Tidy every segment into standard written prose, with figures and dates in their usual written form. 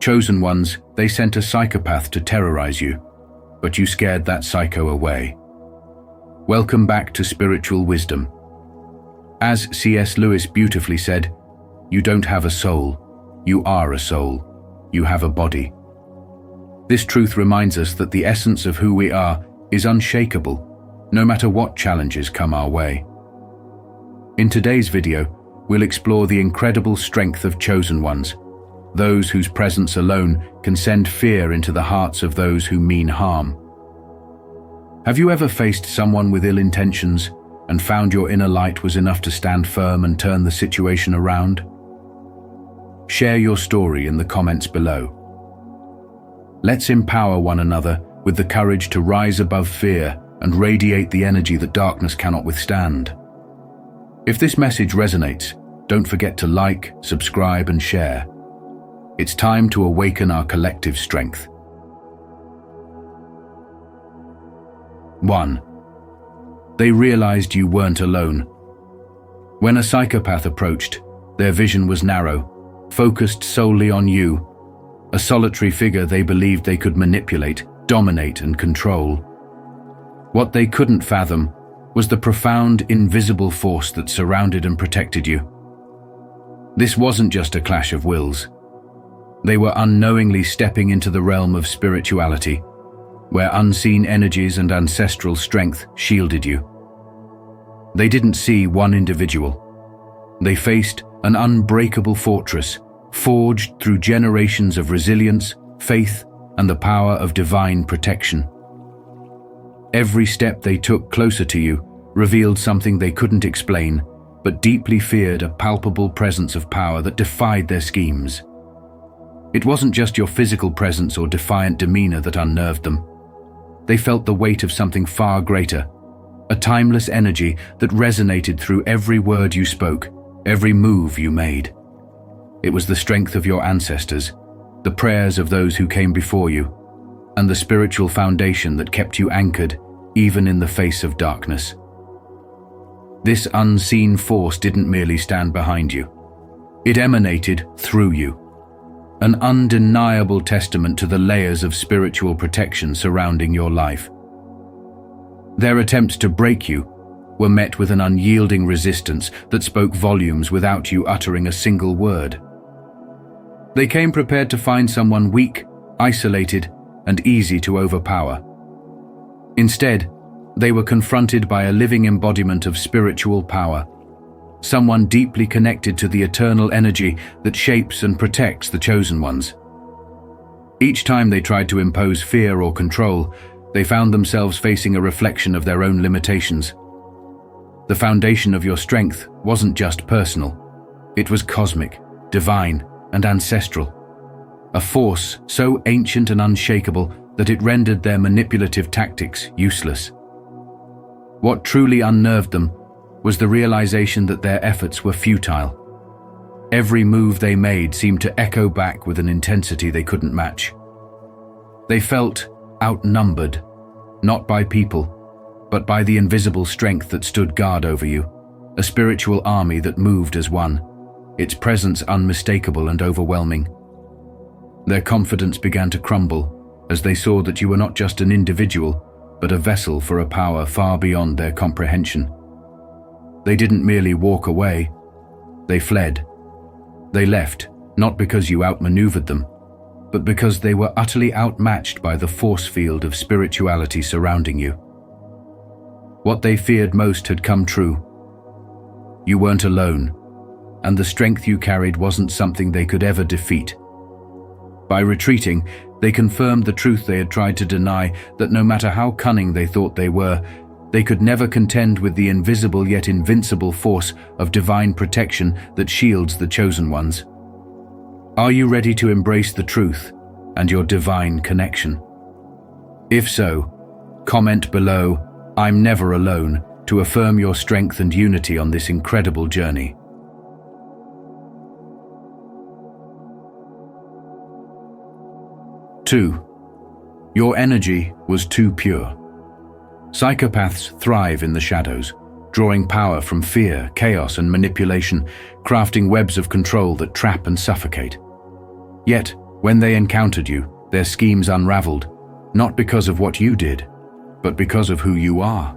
chosen ones, they sent a psychopath to terrorize you, but you scared that psycho away. Welcome back to spiritual wisdom. As C.S. Lewis beautifully said, you don't have a soul, you are a soul, you have a body. This truth reminds us that the essence of who we are is unshakable, no matter what challenges come our way. In today's video, we'll explore the incredible strength of chosen ones, those whose presence alone can send fear into the hearts of those who mean harm. Have you ever faced someone with ill intentions and found your inner light was enough to stand firm and turn the situation around? Share your story in the comments below. Let's empower one another with the courage to rise above fear and radiate the energy that darkness cannot withstand. If this message resonates, don't forget to like, subscribe, and share. It's time to awaken our collective strength. 1. They realized you weren't alone. When a psychopath approached, their vision was narrow, focused solely on you, a solitary figure they believed they could manipulate, dominate, and control. What they couldn't fathom was the profound, invisible force that surrounded and protected you. This wasn't just a clash of wills. They were unknowingly stepping into the realm of spirituality, where unseen energies and ancestral strength shielded you. They didn't see one individual. They faced an unbreakable fortress, forged through generations of resilience, faith, and the power of divine protection. Every step they took closer to you revealed something they couldn't explain, but deeply feared, a palpable presence of power that defied their schemes. It wasn't just your physical presence or defiant demeanor that unnerved them. They felt the weight of something far greater, a timeless energy that resonated through every word you spoke, every move you made. It was the strength of your ancestors, the prayers of those who came before you, and the spiritual foundation that kept you anchored even in the face of darkness. This unseen force didn't merely stand behind you. It emanated through you, an undeniable testament to the layers of spiritual protection surrounding your life. Their attempts to break you were met with an unyielding resistance that spoke volumes without you uttering a single word. They came prepared to find someone weak, isolated, and easy to overpower. Instead, they were confronted by a living embodiment of spiritual power, someone deeply connected to the eternal energy that shapes and protects the chosen ones. Each time they tried to impose fear or control, they found themselves facing a reflection of their own limitations. The foundation of your strength wasn't just personal. It was cosmic, divine, and ancestral. A force so ancient and unshakable that it rendered their manipulative tactics useless. What truly unnerved them was the realization that their efforts were futile. Every move they made seemed to echo back with an intensity they couldn't match. They felt outnumbered, not by people, but by the invisible strength that stood guard over you, a spiritual army that moved as one, its presence unmistakable and overwhelming. Their confidence began to crumble as they saw that you were not just an individual, but a vessel for a power far beyond their comprehension. They didn't merely walk away, they fled. They left, not because you outmaneuvered them, but because they were utterly outmatched by the force field of spirituality surrounding you. What they feared most had come true. You weren't alone, and the strength you carried wasn't something they could ever defeat. By retreating, they confirmed the truth they had tried to deny, that no matter how cunning they thought they were, they could never contend with the invisible yet invincible force of divine protection that shields the chosen ones. Are you ready to embrace the truth and your divine connection? If so, comment below, "I'm never alone," to affirm your strength and unity on this incredible journey. 2. Your energy was too pure. Psychopaths thrive in the shadows, drawing power from fear, chaos, and manipulation, crafting webs of control that trap and suffocate. Yet, When they encountered you, their schemes unraveled, not because of what you did, but because of who you are.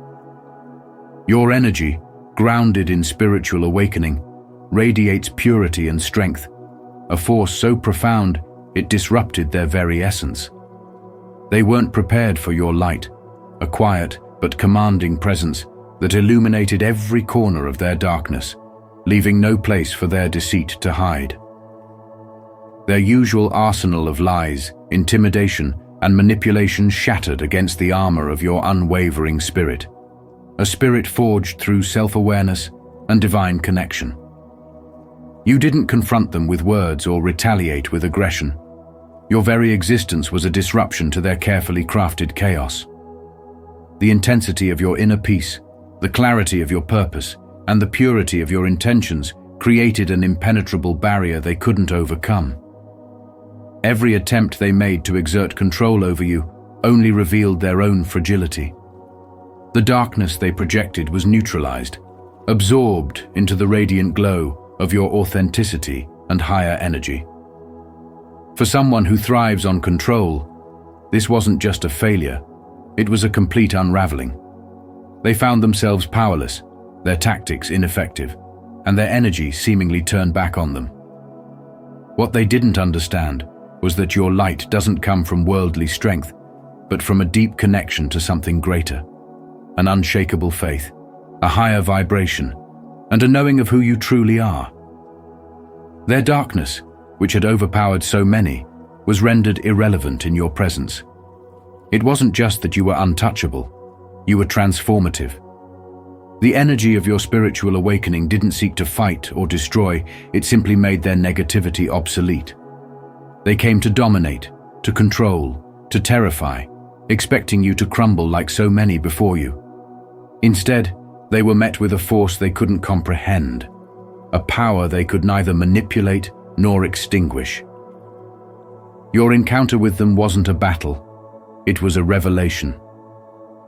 Your energy, grounded in spiritual awakening, radiates purity and strength, a force so profound it disrupted their very essence. They weren't prepared for your light, a quiet but commanding presence that illuminated every corner of their darkness, leaving no place for their deceit to hide. Their usual arsenal of lies, intimidation, and manipulation shattered against the armor of your unwavering spirit, a spirit forged through self-awareness and divine connection. You didn't confront them with words or retaliate with aggression. Your very existence was a disruption to their carefully crafted chaos. The intensity of your inner peace, the clarity of your purpose, and the purity of your intentions created an impenetrable barrier they couldn't overcome. Every attempt they made to exert control over you only revealed their own fragility. The darkness they projected was neutralized, absorbed into the radiant glow of your authenticity and higher energy. For someone who thrives on control, this wasn't just a failure, it was a complete unraveling. They found themselves powerless, their tactics ineffective, and their energy seemingly turned back on them. What they didn't understand was that your light doesn't come from worldly strength, but from a deep connection to something greater, an unshakable faith, a higher vibration, and a knowing of who you truly are. Their darkness, which had overpowered so many, was rendered irrelevant in your presence. It wasn't just that you were untouchable, you were transformative. The energy of your spiritual awakening didn't seek to fight or destroy, it simply made their negativity obsolete. They came to dominate, to control, to terrify, expecting you to crumble like so many before you. Instead, they were met with a force they couldn't comprehend, a power they could neither manipulate nor extinguish. Your encounter with them wasn't a battle, it was a revelation.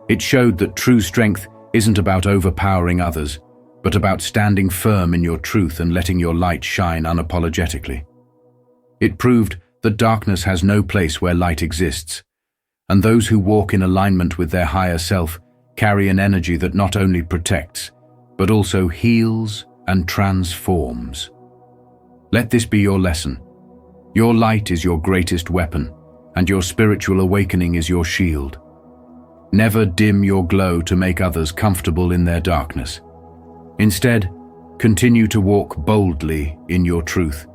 It showed that true strength isn't about overpowering others, but about standing firm in your truth and letting your light shine unapologetically. It proved that darkness has no place where light exists, and those who walk in alignment with their higher self carry an energy that not only protects, but also heals and transforms. Let this be your lesson. Your light is your greatest weapon, and your spiritual awakening is your shield. Never dim your glow to make others comfortable in their darkness. Instead, continue to walk boldly in your truth,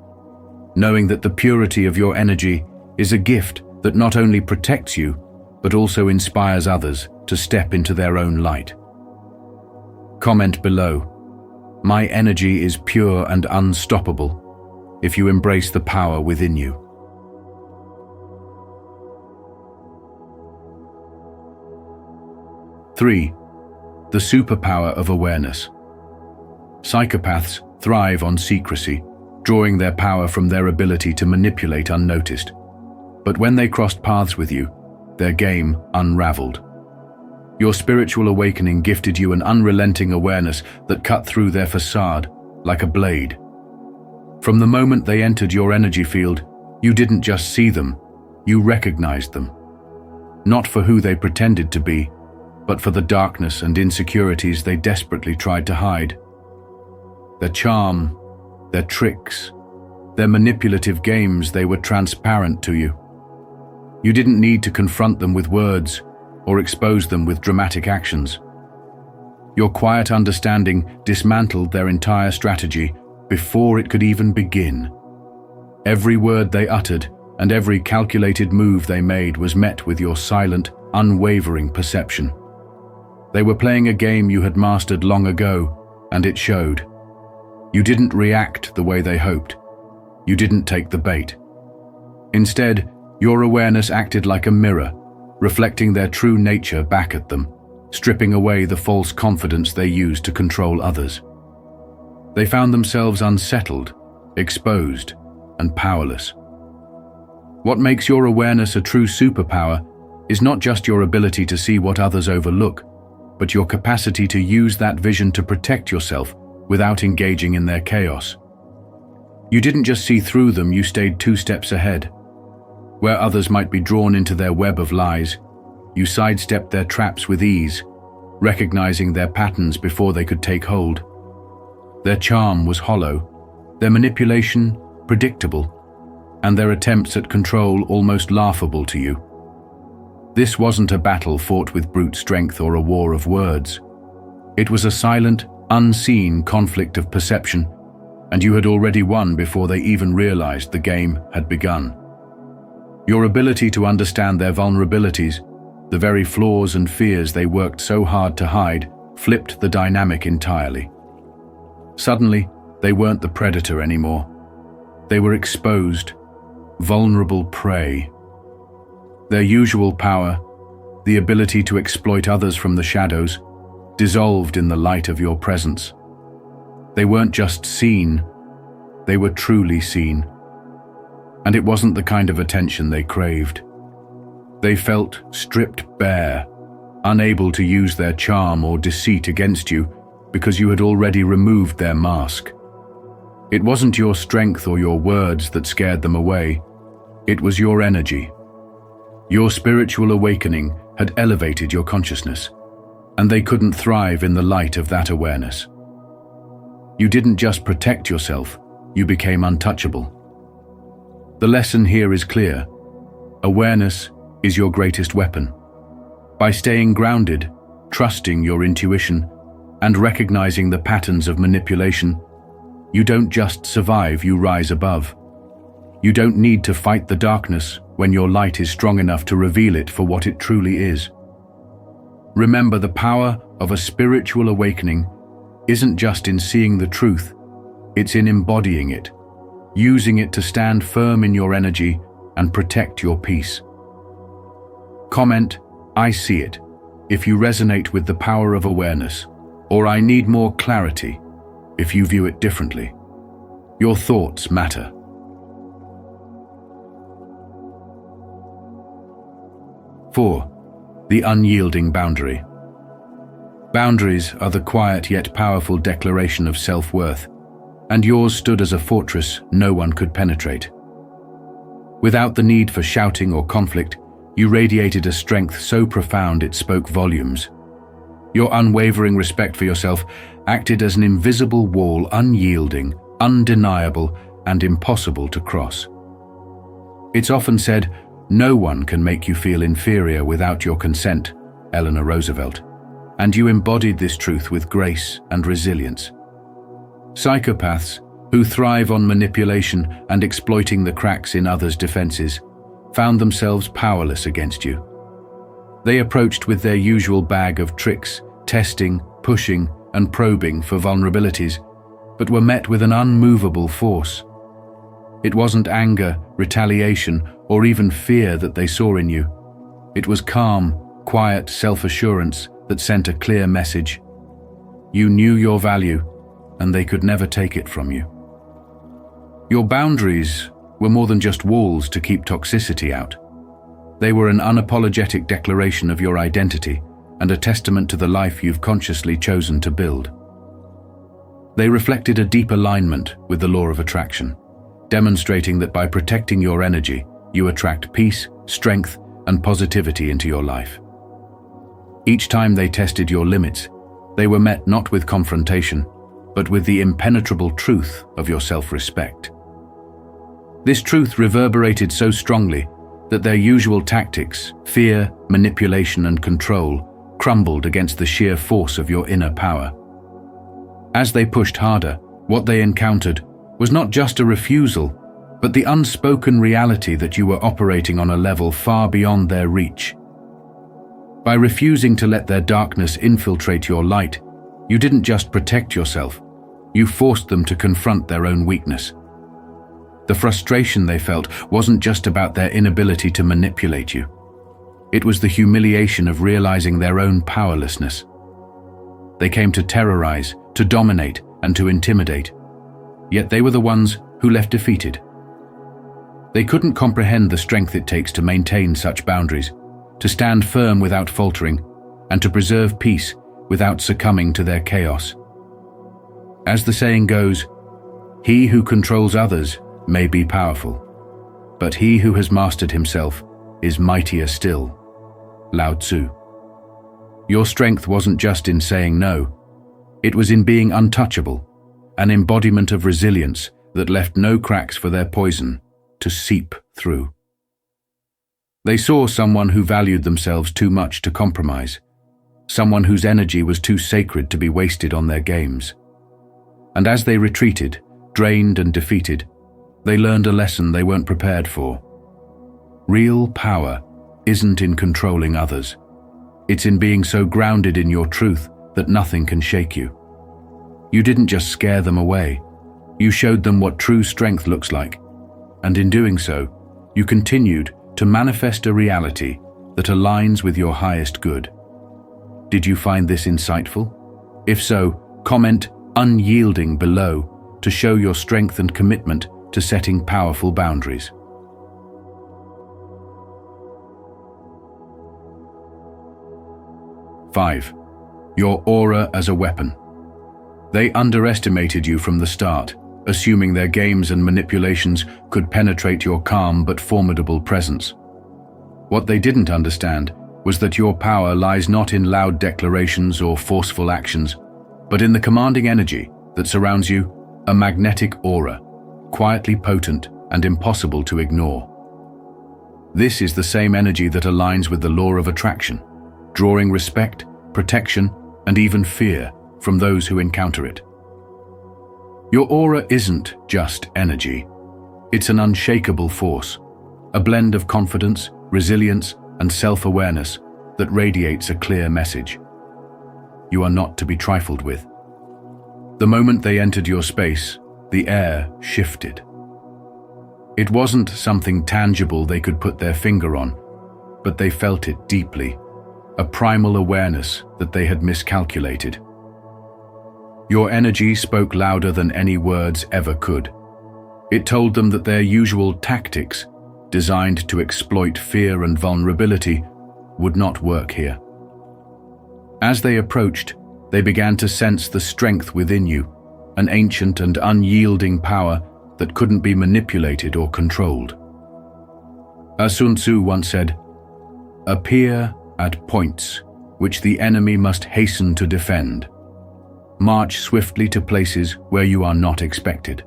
knowing that the purity of your energy is a gift that not only protects you, but also inspires others to step into their own light. Comment below, "My energy is pure and unstoppable," if you embrace the power within you. Three, the superpower of awareness. Psychopaths thrive on secrecy, drawing their power from their ability to manipulate unnoticed. But when they crossed paths with you, their game unraveled. Your spiritual awakening gifted you an unrelenting awareness that cut through their facade like a blade. From the moment they entered your energy field, you didn't just see them, you recognized them. Not for who they pretended to be, but for the darkness and insecurities they desperately tried to hide. Their charm, their tricks, their manipulative games, they were transparent to you. You didn't need to confront them with words or expose them with dramatic actions. Your quiet understanding dismantled their entire strategy before it could even begin. Every word they uttered and every calculated move they made was met with your silent, unwavering perception. They were playing a game you had mastered long ago, and it showed. You didn't react the way they hoped. You didn't take the bait. Instead, your awareness acted like a mirror, reflecting their true nature back at them, stripping away the false confidence they used to control others. They found themselves unsettled, exposed, and powerless. What makes your awareness a true superpower is not just your ability to see what others overlook, but your capacity to use that vision to protect yourself without engaging in their chaos. You didn't just see through them, you stayed 2 steps ahead, Where others might be drawn into their web of lies, you sidestepped their traps with ease, recognizing their patterns before they could take hold. Their charm was hollow, their manipulation predictable, and their attempts at control almost laughable to you. This wasn't a battle fought with brute strength or a war of words. It was a silent, unseen conflict of perception, and you had already won before they even realized the game had begun. Your ability to understand their vulnerabilities, the very flaws and fears they worked so hard to hide, flipped the dynamic entirely. Suddenly, they weren't the predator anymore. They were exposed, vulnerable prey. Their usual power, the ability to exploit others from the shadows, dissolved in the light of your presence. They weren't just seen, they were truly seen. And it wasn't the kind of attention they craved. They felt stripped bare, unable to use their charm or deceit against you because you had already removed their mask. It wasn't your strength or your words that scared them away. It was your energy. Your spiritual awakening had elevated your consciousness, and they couldn't thrive in the light of that awareness. You didn't just protect yourself, you became untouchable. The lesson here is clear. Awareness is your greatest weapon. By staying grounded, trusting your intuition, and recognizing the patterns of manipulation, you don't just survive, you rise above. You don't need to fight the darkness when your light is strong enough to reveal it for what it truly is. Remember, the power of a spiritual awakening isn't just in seeing the truth, it's in embodying it, using it to stand firm in your energy and protect your peace. Comment, "I see it," if you resonate with the power of awareness, or "I need more clarity," if you view it differently. Your thoughts matter. Four, the unyielding boundary. Boundaries are the quiet yet powerful declaration of self-worth, and yours stood as a fortress no one could penetrate. Without the need for shouting or conflict, you radiated a strength so profound it spoke volumes. Your unwavering respect for yourself acted as an invisible wall, unyielding, undeniable, and impossible to cross. It's often said, "No one can make you feel inferior without your consent," Eleanor Roosevelt, and you embodied this truth with grace and resilience. Psychopaths, who thrive on manipulation and exploiting the cracks in others' defenses, found themselves powerless against you. They approached with their usual bag of tricks, testing, pushing, and probing for vulnerabilities, but were met with an unmovable force. It wasn't anger, retaliation, or even fear that they saw in you. It was calm, quiet self-assurance that sent a clear message. You knew your value, and they could never take it from you. Your boundaries were more than just walls to keep toxicity out. They were an unapologetic declaration of your identity and a testament to the life you've consciously chosen to build. They reflected a deep alignment with the law of attraction, demonstrating that by protecting your energy, you attract peace, strength, and positivity into your life. Each time they tested your limits, they were met not with confrontation, but with the impenetrable truth of your self-respect. This truth reverberated so strongly that their usual tactics, fear, manipulation, and control, crumbled against the sheer force of your inner power. As they pushed harder, what they encountered was not just a refusal, but the unspoken reality that you were operating on a level far beyond their reach. By refusing to let their darkness infiltrate your light, you didn't just protect yourself, you forced them to confront their own weakness. The frustration they felt wasn't just about their inability to manipulate you. It was the humiliation of realizing their own powerlessness. They came to terrorize, to dominate, and to intimidate. Yet they were the ones who left defeated. They couldn't comprehend the strength it takes to maintain such boundaries, to stand firm without faltering, and to preserve peace without succumbing to their chaos. As the saying goes, "He who controls others may be powerful, but he who has mastered himself is mightier still. Lao Tzu. Your strength wasn't just in saying no. It was in being untouchable, an embodiment of resilience that left no cracks for their poison to seep through. They saw someone who valued themselves too much to compromise, someone whose energy was too sacred to be wasted on their games. And as they retreated, drained and defeated, they learned a lesson they weren't prepared for. Real power isn't in controlling others. It's in being so grounded in your truth that nothing can shake you. You didn't just scare them away. You showed them what true strength looks like. And in doing so, you continued to manifest a reality that aligns with your highest good. Did you find this insightful? If so, comment unyielding below to show your strength and commitment to setting powerful boundaries. Five, your aura as a weapon. They underestimated you from the start, assuming their games and manipulations could penetrate your calm but formidable presence. What they didn't understand was that your power lies not in loud declarations or forceful actions, but in the commanding energy that surrounds you, a magnetic aura, quietly potent and impossible to ignore. This is the same energy that aligns with the law of attraction, drawing respect, protection, and even fear from those who encounter it. Your aura isn't just energy. It's an unshakable force, a blend of confidence, resilience, and self-awareness that radiates a clear message. You are not to be trifled with. The moment they entered your space, the air shifted. It wasn't something tangible they could put their finger on, but they felt it deeply, a primal awareness that they had miscalculated. Your energy spoke louder than any words ever could. It told them that their usual tactics, designed to exploit fear and vulnerability, would not work here. As they approached, they began to sense the strength within you, an ancient and unyielding power that couldn't be manipulated or controlled. As Sun Tzu once said, "Appear at points which the enemy must hasten to defend. March swiftly to places where you are not expected."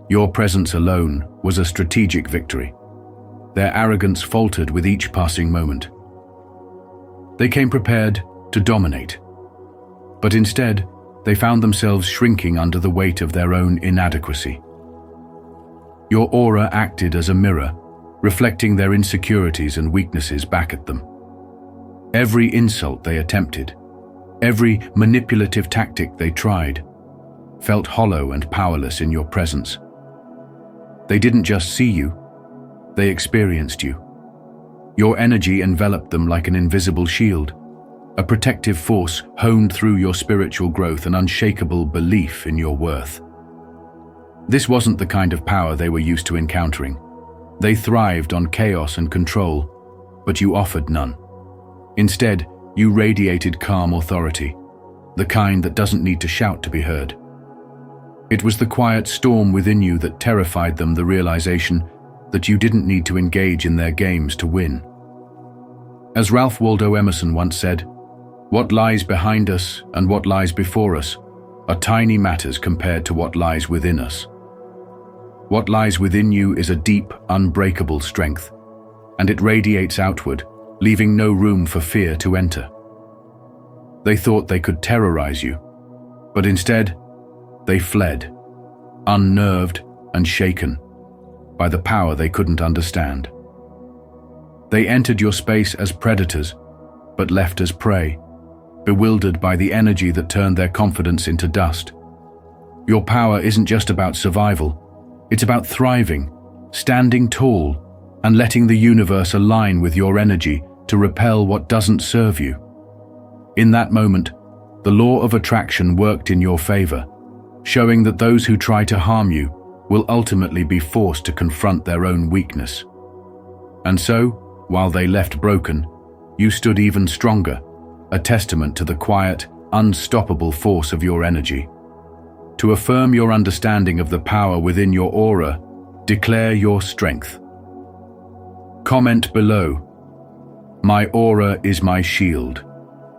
Your presence alone was a strategic victory. Their arrogance faltered with each passing moment. They came prepared to dominate, but instead, they found themselves shrinking under the weight of their own inadequacy. Your aura acted as a mirror, reflecting their insecurities and weaknesses back at them. Every insult they attempted, every manipulative tactic they tried, felt hollow and powerless in your presence. They didn't just see you, they experienced you. Your energy enveloped them like an invisible shield, a protective force honed through your spiritual growth and unshakable belief in your worth. This wasn't the kind of power they were used to encountering. They thrived on chaos and control, but you offered none. Instead, you radiated calm authority, the kind that doesn't need to shout to be heard. It was the quiet storm within you that terrified them, the realization that you didn't need to engage in their games to win. As Ralph Waldo Emerson once said, "What lies behind us and what lies before us are tiny matters compared to what lies within us." What lies within you is a deep, unbreakable strength, and it radiates outward, leaving no room for fear to enter. They thought they could terrorize you, but instead, they fled, unnerved and shaken by the power they couldn't understand. They entered your space as predators, but left as prey, bewildered by the energy that turned their confidence into dust. Your power isn't just about survival, it's about thriving, standing tall, and letting the universe align with your energy to repel what doesn't serve you. In that moment, the law of attraction worked in your favor, showing that those who try to harm you will ultimately be forced to confront their own weakness. And so, while they left broken, you stood even stronger, a testament to the quiet, unstoppable force of your energy. To affirm your understanding of the power within your aura, Declare your strength. Comment below. My aura is my shield.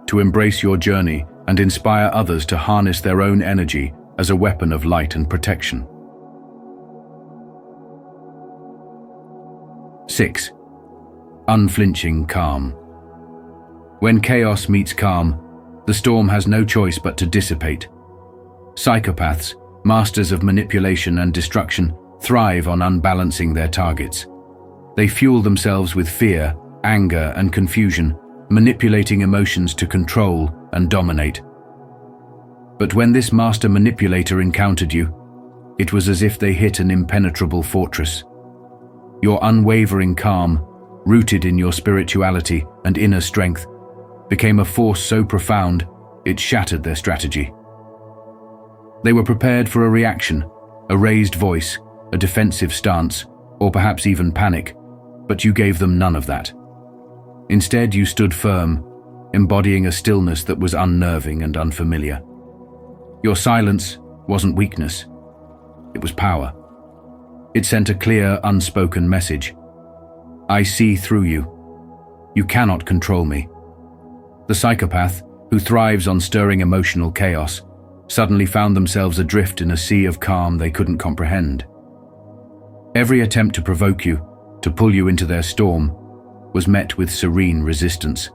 To embrace your journey and inspire others to harness their own energy as a weapon of light and protection. 6. Unflinching calm. When chaos meets calm, the storm has no choice but to dissipate. Psychopaths, masters of manipulation and destruction, thrive on unbalancing their targets. They fuel themselves with fear, anger, and confusion, manipulating emotions to control and dominate. But when this master manipulator encountered you, it was as if they hit an impenetrable fortress. Your unwavering calm, rooted in your spirituality and inner strength, became a force so profound it shattered their strategy. They were prepared for a reaction, a raised voice, a defensive stance, or perhaps even panic, but you gave them none of that. Instead, you stood firm, embodying a stillness that was unnerving and unfamiliar. Your silence wasn't weakness, it was power. It sent a clear, unspoken message. I see through you. You cannot control me. The psychopath, who thrives on stirring emotional chaos, suddenly found themselves adrift in a sea of calm they couldn't comprehend. Every attempt to provoke you, to pull you into their storm, was met with serene resistance.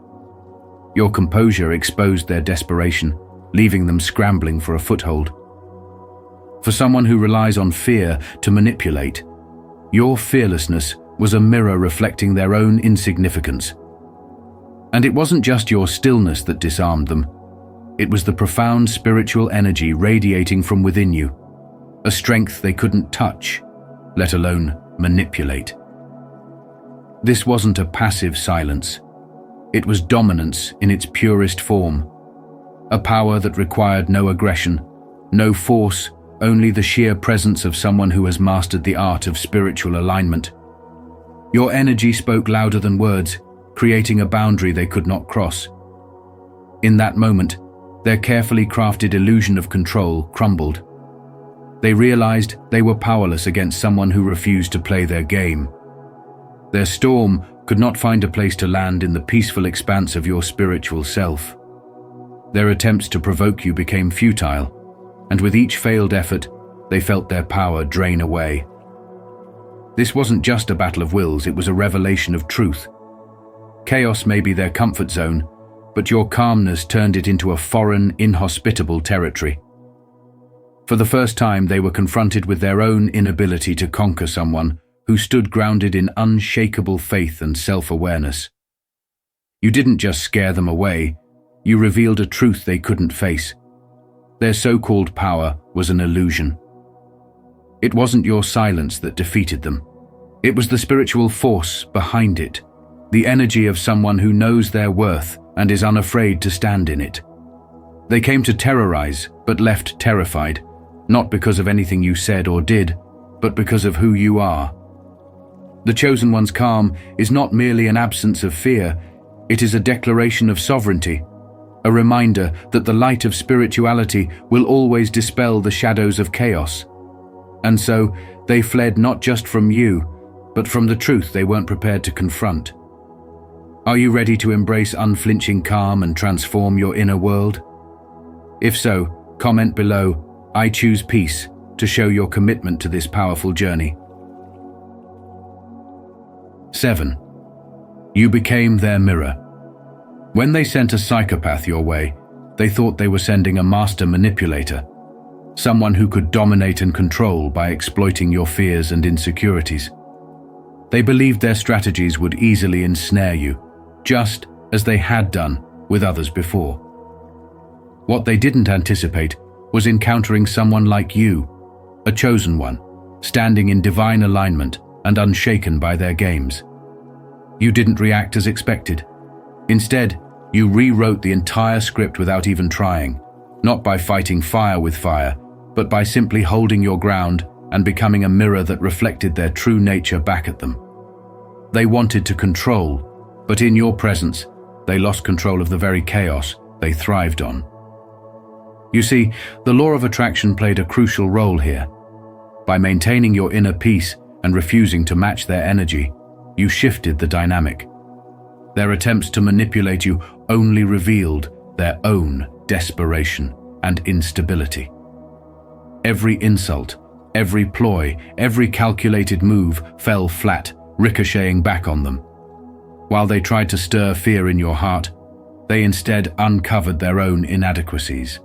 Your composure exposed their desperation, leaving them scrambling for a foothold. For someone who relies on fear to manipulate, your fearlessness was a mirror reflecting their own insignificance. And it wasn't just your stillness that disarmed them. It was the profound spiritual energy radiating from within you, a strength they couldn't touch, let alone manipulate. This wasn't a passive silence. It was dominance in its purest form, a power that required no aggression, no force, only the sheer presence of someone who has mastered the art of spiritual alignment. Your energy spoke louder than words, creating a boundary they could not cross. In that moment, their carefully crafted illusion of control crumbled. They realized they were powerless against someone who refused to play their game. Their storm could not find a place to land in the peaceful expanse of your spiritual self. Their attempts to provoke you became futile, and with each failed effort, they felt their power drain away. This wasn't just a battle of wills, it was a revelation of truth. Chaos may be their comfort zone, but your calmness turned it into a foreign, inhospitable territory. For the first time, they were confronted with their own inability to conquer someone who stood grounded in unshakable faith and self-awareness. You didn't just scare them away, you revealed a truth they couldn't face. Their so-called power was an illusion. It wasn't your silence that defeated them. It was the spiritual force behind it, the energy of someone who knows their worth and is unafraid to stand in it. They came to terrorize, but left terrified, not because of anything you said or did, but because of who you are. The Chosen One's calm is not merely an absence of fear, it is a declaration of sovereignty, a reminder that the light of spirituality will always dispel the shadows of chaos. And so, they fled not just from you, but from the truth they weren't prepared to confront. Are you ready to embrace unflinching calm and transform your inner world? If so, comment below, I choose peace, to show your commitment to this powerful journey. 7. You became their mirror. When they sent a psychopath your way, they thought they were sending a master manipulator, someone who could dominate and control by exploiting your fears and insecurities. They believed their strategies would easily ensnare you, just as they had done with others before. What they didn't anticipate was encountering someone like you, a chosen one, standing in divine alignment and unshaken by their games. You didn't react as expected. Instead, you rewrote the entire script without even trying, not by fighting fire with fire, but by simply holding your ground and becoming a mirror that reflected their true nature back at them. They wanted to control, but in your presence, they lost control of the very chaos they thrived on. You see, the law of attraction played a crucial role here. By maintaining your inner peace and refusing to match their energy, you shifted the dynamic. Their attempts to manipulate you only revealed their own desperation and instability. Every insult, every ploy, every calculated move fell flat, ricocheting back on them. While they tried to stir fear in your heart, they instead uncovered their own inadequacies.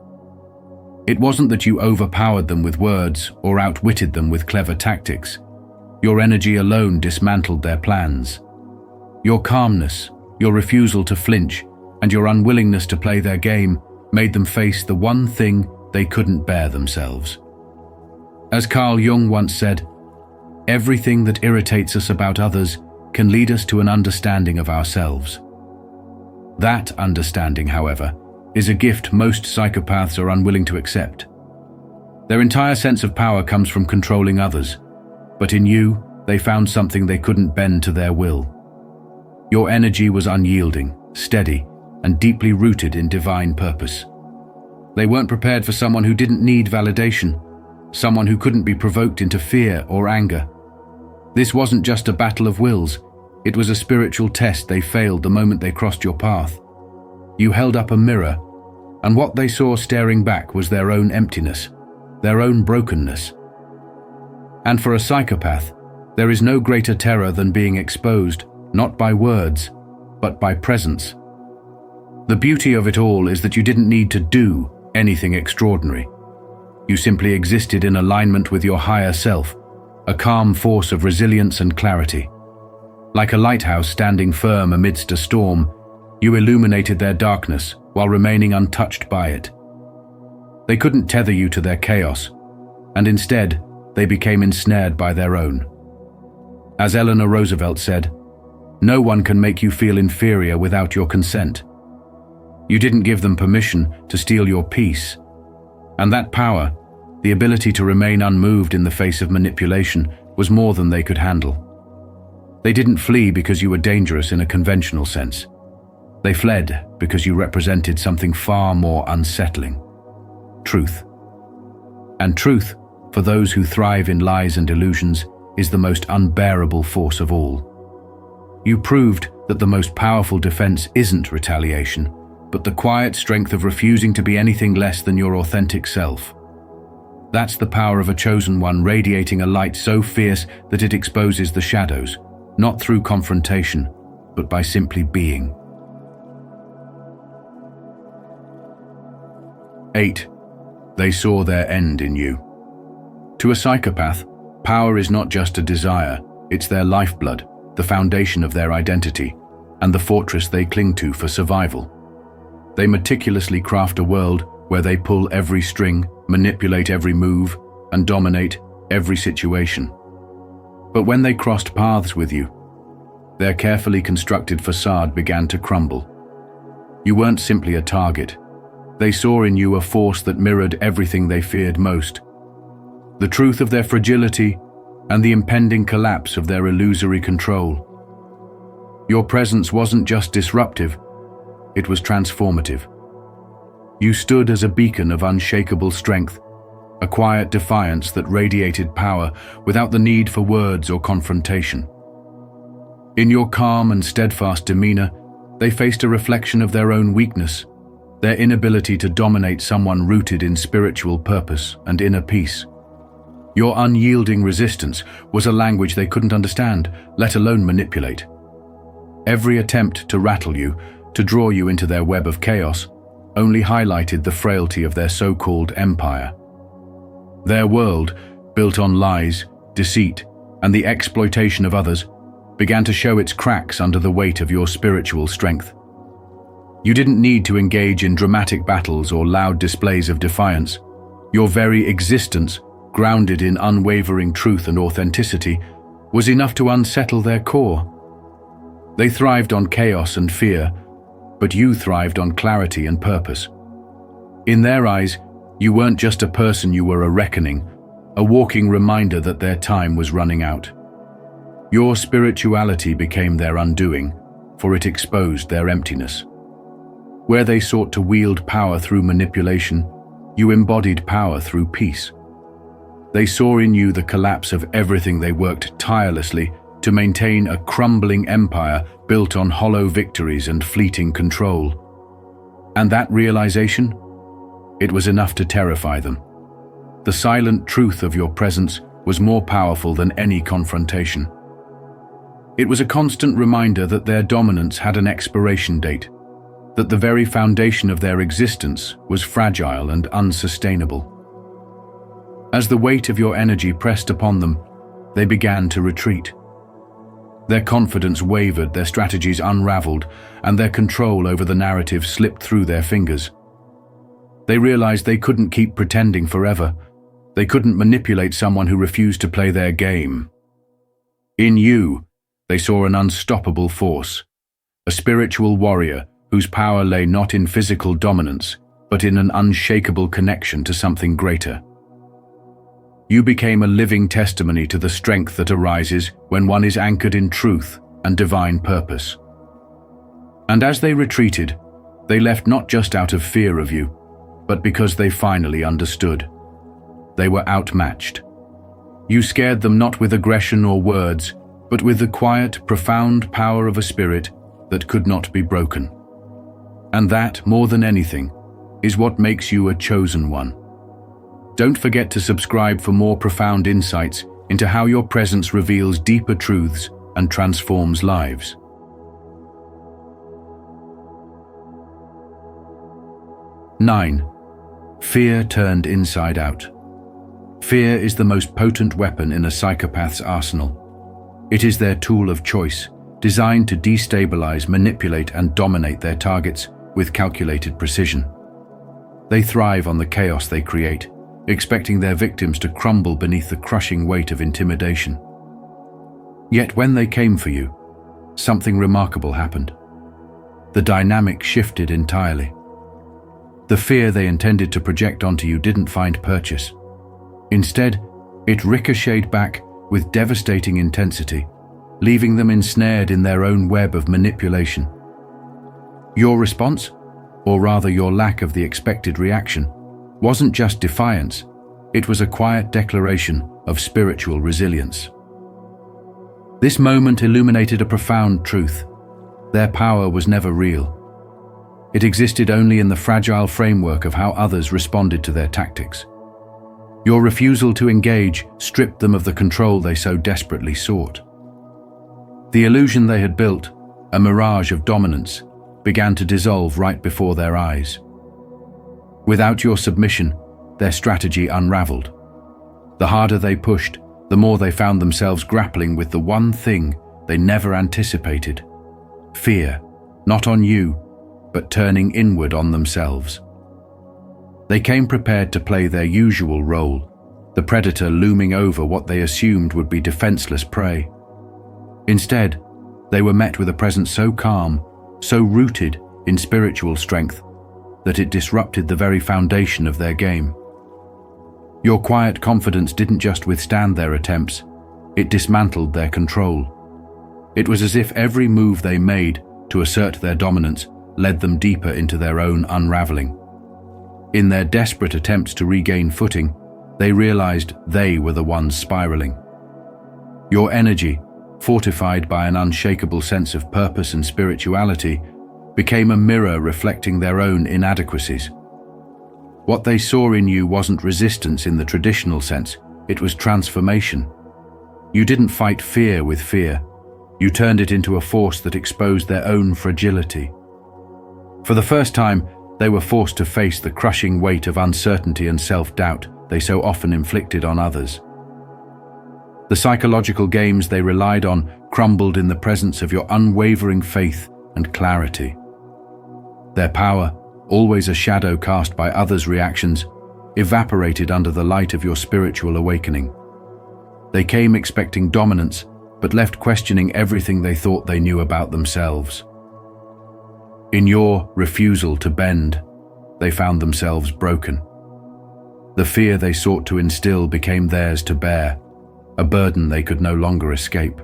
It wasn't that you overpowered them with words or outwitted them with clever tactics. Your energy alone dismantled their plans. Your calmness, your refusal to flinch, and your unwillingness to play their game made them face the one thing they couldn't bear themselves. As Carl Jung once said, "Everything that irritates us about others can lead us to an understanding of ourselves." That understanding, however, is a gift most psychopaths are unwilling to accept. Their entire sense of power comes from controlling others, but in you, they found something they couldn't bend to their will. Your energy was unyielding, steady, and deeply rooted in divine purpose. They weren't prepared for someone who didn't need validation, someone who couldn't be provoked into fear or anger. This wasn't just a battle of wills, it was a spiritual test they failed the moment they crossed your path. You held up a mirror, and what they saw staring back was their own emptiness, their own brokenness. And for a psychopath, there is no greater terror than being exposed, not by words, but by presence. The beauty of it all is that you didn't need to do anything extraordinary. You simply existed in alignment with your higher self, a calm force of resilience and clarity. Like a lighthouse standing firm amidst a storm, you illuminated their darkness while remaining untouched by it. They couldn't tether you to their chaos, and instead, they became ensnared by their own. As Eleanor Roosevelt said, "No one can make you feel inferior without your consent." You didn't give them permission to steal your peace. And that power, the ability to remain unmoved in the face of manipulation, was more than they could handle. They didn't flee because you were dangerous in a conventional sense. They fled because you represented something far more unsettling: truth. And truth, for those who thrive in lies and illusions, is the most unbearable force of all. You proved that the most powerful defense isn't retaliation, but the quiet strength of refusing to be anything less than your authentic self. That's the power of a chosen one, radiating a light so fierce that it exposes the shadows, not through confrontation, but by simply being. 8. They saw their end in you. To a psychopath, power is not just a desire, it's their lifeblood, the foundation of their identity, and the fortress they cling to for survival. They meticulously craft a world where they pull every string, manipulate every move, and dominate every situation. But when they crossed paths with you, their carefully constructed facade began to crumble. You weren't simply a target. They saw in you a force that mirrored everything they feared most: the truth of their fragility and the impending collapse of their illusory control. Your presence wasn't just disruptive, it was transformative. You stood as a beacon of unshakable strength, a quiet defiance that radiated power without the need for words or confrontation. In your calm and steadfast demeanor, they faced a reflection of their own weakness, their inability to dominate someone rooted in spiritual purpose and inner peace. Your unyielding resistance was a language they couldn't understand, let alone manipulate. Every attempt to rattle you, to draw you into their web of chaos, only highlighted the frailty of their so-called empire. Their world, built on lies, deceit, and the exploitation of others, began to show its cracks under the weight of your spiritual strength. You didn't need to engage in dramatic battles or loud displays of defiance. Your very existence, grounded in unwavering truth and authenticity, was enough to unsettle their core. They thrived on chaos and fear, but you thrived on clarity and purpose. In their eyes, you weren't just a person, you were a reckoning, a walking reminder that their time was running out. Your spirituality became their undoing, for it exposed their emptiness. Where they sought to wield power through manipulation, you embodied power through peace. They saw in you the collapse of everything they worked tirelessly to maintain, a crumbling empire built on hollow victories and fleeting control. And that realization? It was enough to terrify them. The silent truth of your presence was more powerful than any confrontation. It was a constant reminder that their dominance had an expiration date, that the very foundation of their existence was fragile and unsustainable. As the weight of your energy pressed upon them, they began to retreat. Their confidence wavered, their strategies unraveled, and their control over the narrative slipped through their fingers. They realized they couldn't keep pretending forever. They couldn't manipulate someone who refused to play their game. In you, they saw an unstoppable force, a spiritual warrior whose power lay not in physical dominance, but in an unshakable connection to something greater. You became a living testimony to the strength that arises when one is anchored in truth and divine purpose. And as they retreated, they left not just out of fear of you, but because they finally understood. They were outmatched. You scared them not with aggression or words, but with the quiet, profound power of a spirit that could not be broken. And that, more than anything, is what makes you a chosen one. Don't forget to subscribe for more profound insights into how your presence reveals deeper truths and transforms lives. 9. Fear turned inside out. Fear is the most potent weapon in a psychopath's arsenal. It is their tool of choice, designed to destabilize, manipulate, and dominate their targets with calculated precision. They thrive on the chaos they create, expecting their victims to crumble beneath the crushing weight of intimidation. Yet when they came for you, something remarkable happened. The dynamic shifted entirely. The fear they intended to project onto you didn't find purchase. Instead, it ricocheted back with devastating intensity, leaving them ensnared in their own web of manipulation. Your response, or rather your lack of the expected reaction, wasn't just defiance, it was a quiet declaration of spiritual resilience. This moment illuminated a profound truth. Their power was never real. It existed only in the fragile framework of how others responded to their tactics. Your refusal to engage stripped them of the control they so desperately sought. The illusion they had built, a mirage of dominance, began to dissolve right before their eyes. Without your submission, their strategy unraveled. The harder they pushed, the more they found themselves grappling with the one thing they never anticipated: fear, not on you, but turning inward on themselves. They came prepared to play their usual role, the predator looming over what they assumed would be defenseless prey. Instead, they were met with a presence so calm, so rooted in spiritual strength, that it disrupted the very foundation of their game. Your quiet confidence didn't just withstand their attempts, it dismantled their control. It was as if every move they made to assert their dominance led them deeper into their own unraveling. In their desperate attempts to regain footing, they realized they were the ones spiraling. Your energy, fortified by an unshakable sense of purpose and spirituality, became a mirror reflecting their own inadequacies. What they saw in you wasn't resistance in the traditional sense, it was transformation. You didn't fight fear with fear. You turned it into a force that exposed their own fragility. For the first time, they were forced to face the crushing weight of uncertainty and self-doubt they so often inflicted on others. The psychological games they relied on crumbled in the presence of your unwavering faith and clarity. Their power, always a shadow cast by others' reactions, evaporated under the light of your spiritual awakening. They came expecting dominance, but left questioning everything they thought they knew about themselves. In your refusal to bend, they found themselves broken. The fear they sought to instill became theirs to bear, a burden they could no longer escape.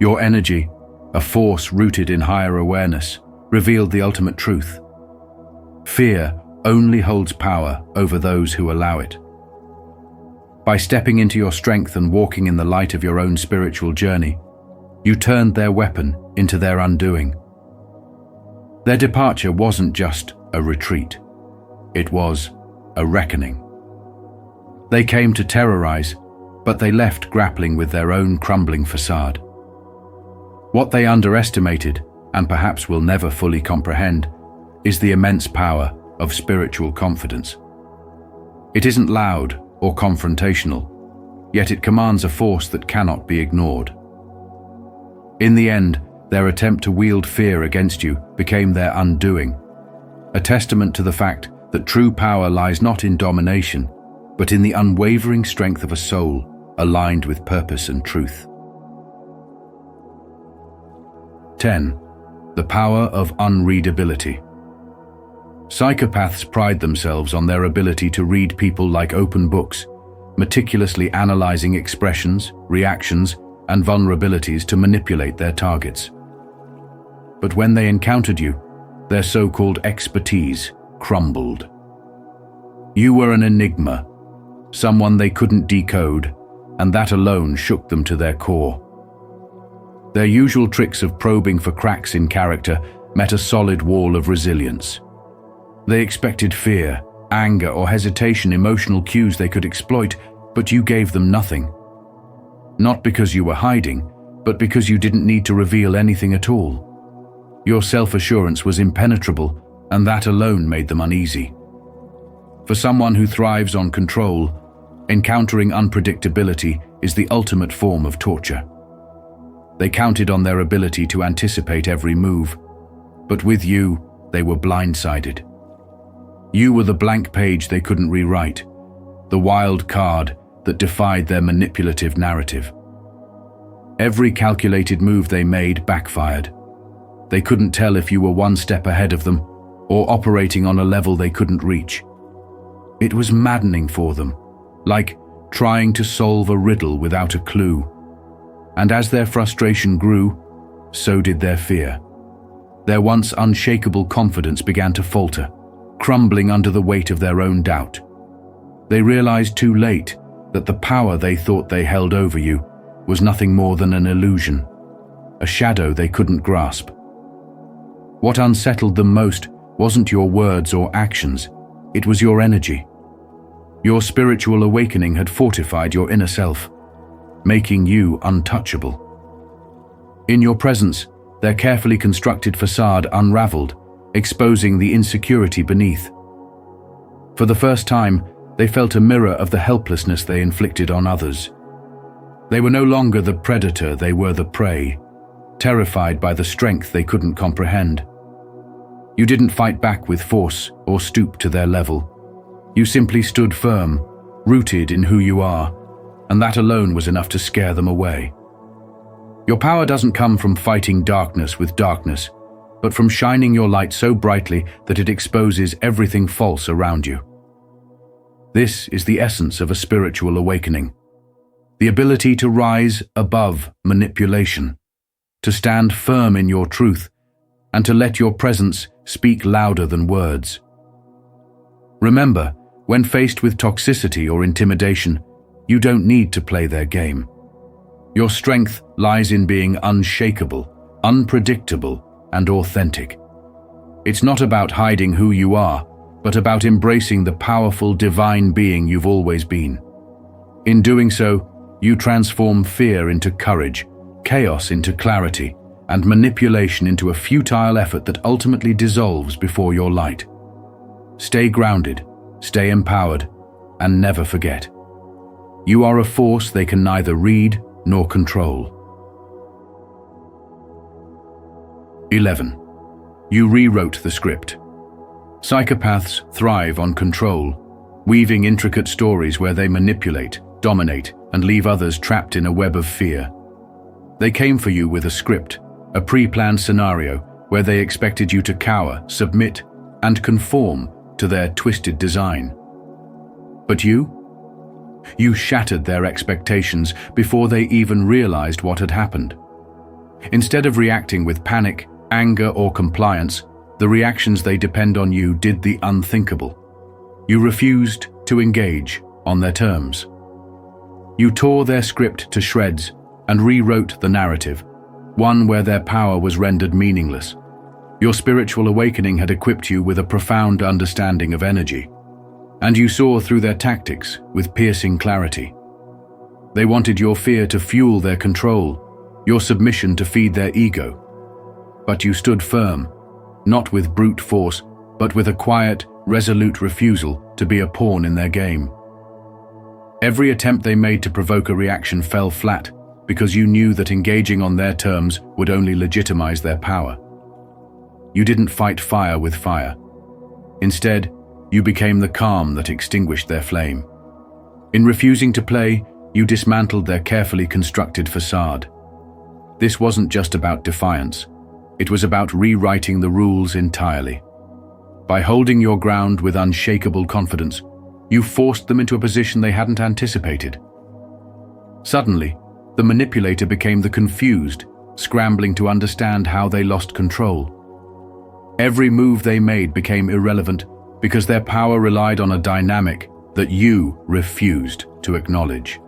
Your energy, a force rooted in higher awareness, revealed the ultimate truth. Fear only holds power over those who allow it. By stepping into your strength and walking in the light of your own spiritual journey, you turned their weapon into their undoing. Their departure wasn't just a retreat. It was a reckoning. They came to terrorize, but they left grappling with their own crumbling facade. What they underestimated, and perhaps will never fully comprehend, is the immense power of spiritual confidence. It isn't loud or confrontational, yet it commands a force that cannot be ignored. In the end, their attempt to wield fear against you became their undoing, a testament to the fact that true power lies not in domination, but in the unwavering strength of a soul aligned with purpose and truth. 10. The power of unreadability. Psychopaths pride themselves on their ability to read people like open books, meticulously analyzing expressions, reactions, and vulnerabilities to manipulate their targets. But when they encountered you, their so-called expertise crumbled. You were an enigma, someone they couldn't decode, and that alone shook them to their core. Their usual tricks of probing for cracks in character met a solid wall of resilience. They expected fear, anger, or hesitation, emotional cues they could exploit, but you gave them nothing. Not because you were hiding, but because you didn't need to reveal anything at all. Your self-assurance was impenetrable, and that alone made them uneasy. For someone who thrives on control, encountering unpredictability is the ultimate form of torture. They counted on their ability to anticipate every move, but with you, they were blindsided. You were the blank page they couldn't rewrite, the wild card that defied their manipulative narrative. Every calculated move they made backfired. They couldn't tell if you were one step ahead of them or operating on a level they couldn't reach. It was maddening for them, like trying to solve a riddle without a clue. And as their frustration grew, so did their fear. Their once unshakable confidence began to falter, crumbling under the weight of their own doubt. They realized too late that the power they thought they held over you was nothing more than an illusion, a shadow they couldn't grasp. What unsettled them most wasn't your words or actions, it was your energy. Your spiritual awakening had fortified your inner self, making you untouchable. In your presence, their carefully constructed facade unraveled, exposing the insecurity beneath. For the first time, they felt a mirror of the helplessness they inflicted on others. They were no longer the predator, they were the prey, terrified by the strength they couldn't comprehend. You didn't fight back with force or stoop to their level. You simply stood firm, rooted in who you are, and that alone was enough to scare them away. Your power doesn't come from fighting darkness with darkness, but from shining your light so brightly that it exposes everything false around you. This is the essence of a spiritual awakening. The ability to rise above manipulation, to stand firm in your truth, and to let your presence speak louder than words. Remember, when faced with toxicity or intimidation, you don't need to play their game. Your strength lies in being unshakable, unpredictable, and authentic. It's not about hiding who you are, but about embracing the powerful divine being you've always been. In doing so, you transform fear into courage, chaos into clarity, and manipulation into a futile effort that ultimately dissolves before your light. Stay grounded, stay empowered, and never forget. You are a force they can neither read nor control. 11. You rewrote the script. Psychopaths thrive on control, weaving intricate stories where they manipulate, dominate, and leave others trapped in a web of fear. They came for you with a script, a pre-planned scenario where they expected you to cower, submit, and conform to their twisted design. But you shattered their expectations before they even realized what had happened. Instead of reacting with panic, anger, or compliance, the reactions they depend on you did the unthinkable. You refused to engage on their terms. You tore their script to shreds and rewrote the narrative, one where their power was rendered meaningless. Your spiritual awakening had equipped you with a profound understanding of energy, and you saw through their tactics with piercing clarity. They wanted your fear to fuel their control, your submission to feed their ego. But you stood firm, not with brute force, but with a quiet, resolute refusal to be a pawn in their game. Every attempt they made to provoke a reaction fell flat because you knew that engaging on their terms would only legitimize their power. You didn't fight fire with fire. Instead, you became the calm that extinguished their flame. In refusing to play, you dismantled their carefully constructed facade. This wasn't just about defiance. It was about rewriting the rules entirely. By holding your ground with unshakable confidence, you forced them into a position they hadn't anticipated. Suddenly, the manipulator became the confused, scrambling to understand how they lost control. Every move they made became irrelevant because their power relied on a dynamic that you refused to acknowledge.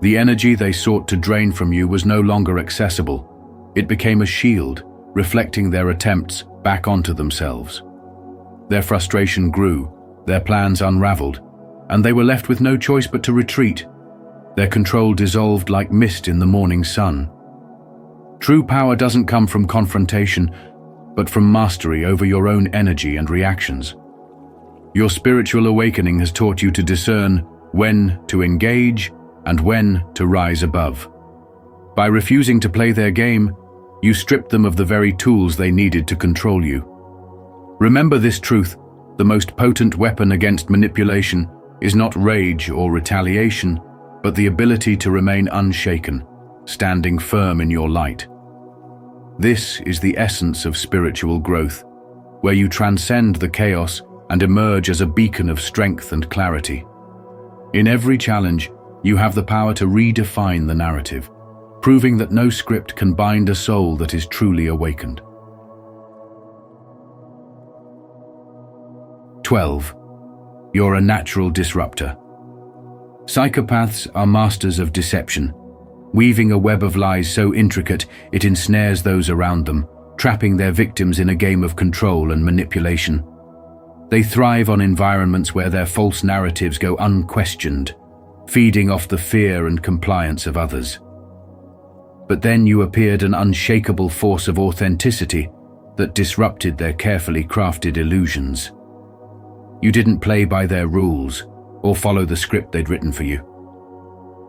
The energy they sought to drain from you was no longer accessible. It became a shield, reflecting their attempts back onto themselves. Their frustration grew, their plans unraveled, and they were left with no choice but to retreat. Their control dissolved like mist in the morning sun. True power doesn't come from confrontation, but from mastery over your own energy and reactions. Your spiritual awakening has taught you to discern when to engage and when to rise above. By refusing to play their game, you stripped them of the very tools they needed to control you. Remember this truth: the most potent weapon against manipulation is not rage or retaliation, but the ability to remain unshaken, standing firm in your light. This is the essence of spiritual growth, where you transcend the chaos and emerge as a beacon of strength and clarity. In every challenge, you have the power to redefine the narrative, proving that no script can bind a soul that is truly awakened. 12. You're a natural disruptor. Psychopaths are masters of deception, weaving a web of lies so intricate it ensnares those around them, trapping their victims in a game of control and manipulation. They thrive on environments where their false narratives go unquestioned, feeding off the fear and compliance of others. But then you appeared, an unshakable force of authenticity that disrupted their carefully crafted illusions. You didn't play by their rules or follow the script they'd written for you.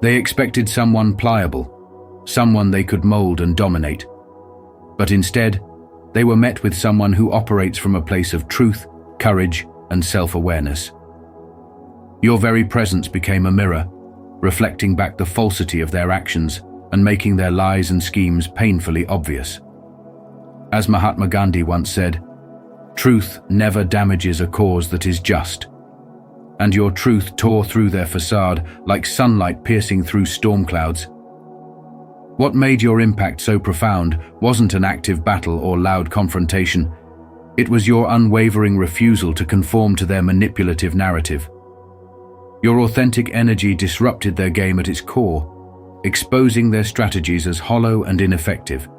They expected someone pliable, someone they could mold and dominate. But instead, they were met with someone who operates from a place of truth, courage, and self-awareness. Your very presence became a mirror, reflecting back the falsity of their actions and making their lies and schemes painfully obvious. As Mahatma Gandhi once said, "Truth never damages a cause that is just." And your truth tore through their facade like sunlight piercing through storm clouds. What made your impact so profound wasn't an active battle or loud confrontation. It was your unwavering refusal to conform to their manipulative narrative. Your authentic energy disrupted their game at its core, exposing their strategies as hollow and ineffective.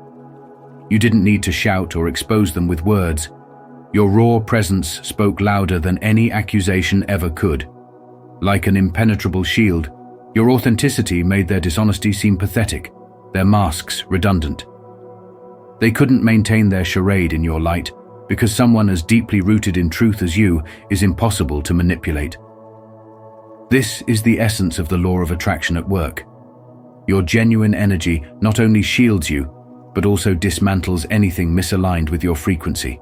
You didn't need to shout or expose them with words. Your raw presence spoke louder than any accusation ever could. Like an impenetrable shield, your authenticity made their dishonesty seem pathetic, their masks redundant. They couldn't maintain their charade in your light, because someone as deeply rooted in truth as you is impossible to manipulate. This is the essence of the law of attraction at work. Your genuine energy not only shields you, but also dismantles anything misaligned with your frequency.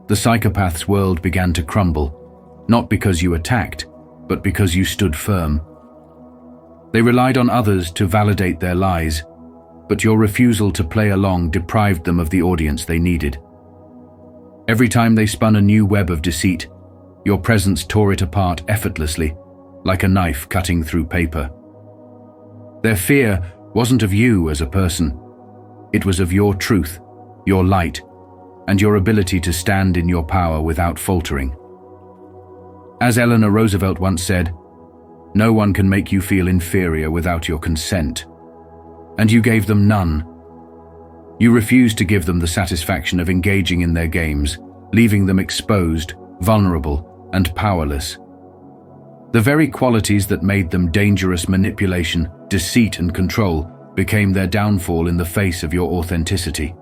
The psychopath's world began to crumble, not because you attacked, but because you stood firm. They relied on others to validate their lies, but your refusal to play along deprived them of the audience they needed. Every time they spun a new web of deceit, your presence tore it apart effortlessly, like a knife cutting through paper. Their fear wasn't of you as a person. It was of your truth, your light, and your ability to stand in your power without faltering. As Eleanor Roosevelt once said, No one can make you feel inferior without your consent. And you gave them none. You refused to give them the satisfaction of engaging in their games, leaving them exposed, vulnerable, and powerless. The very qualities that made them dangerous: manipulation, deceit, and control, became their downfall in the face of your authenticity.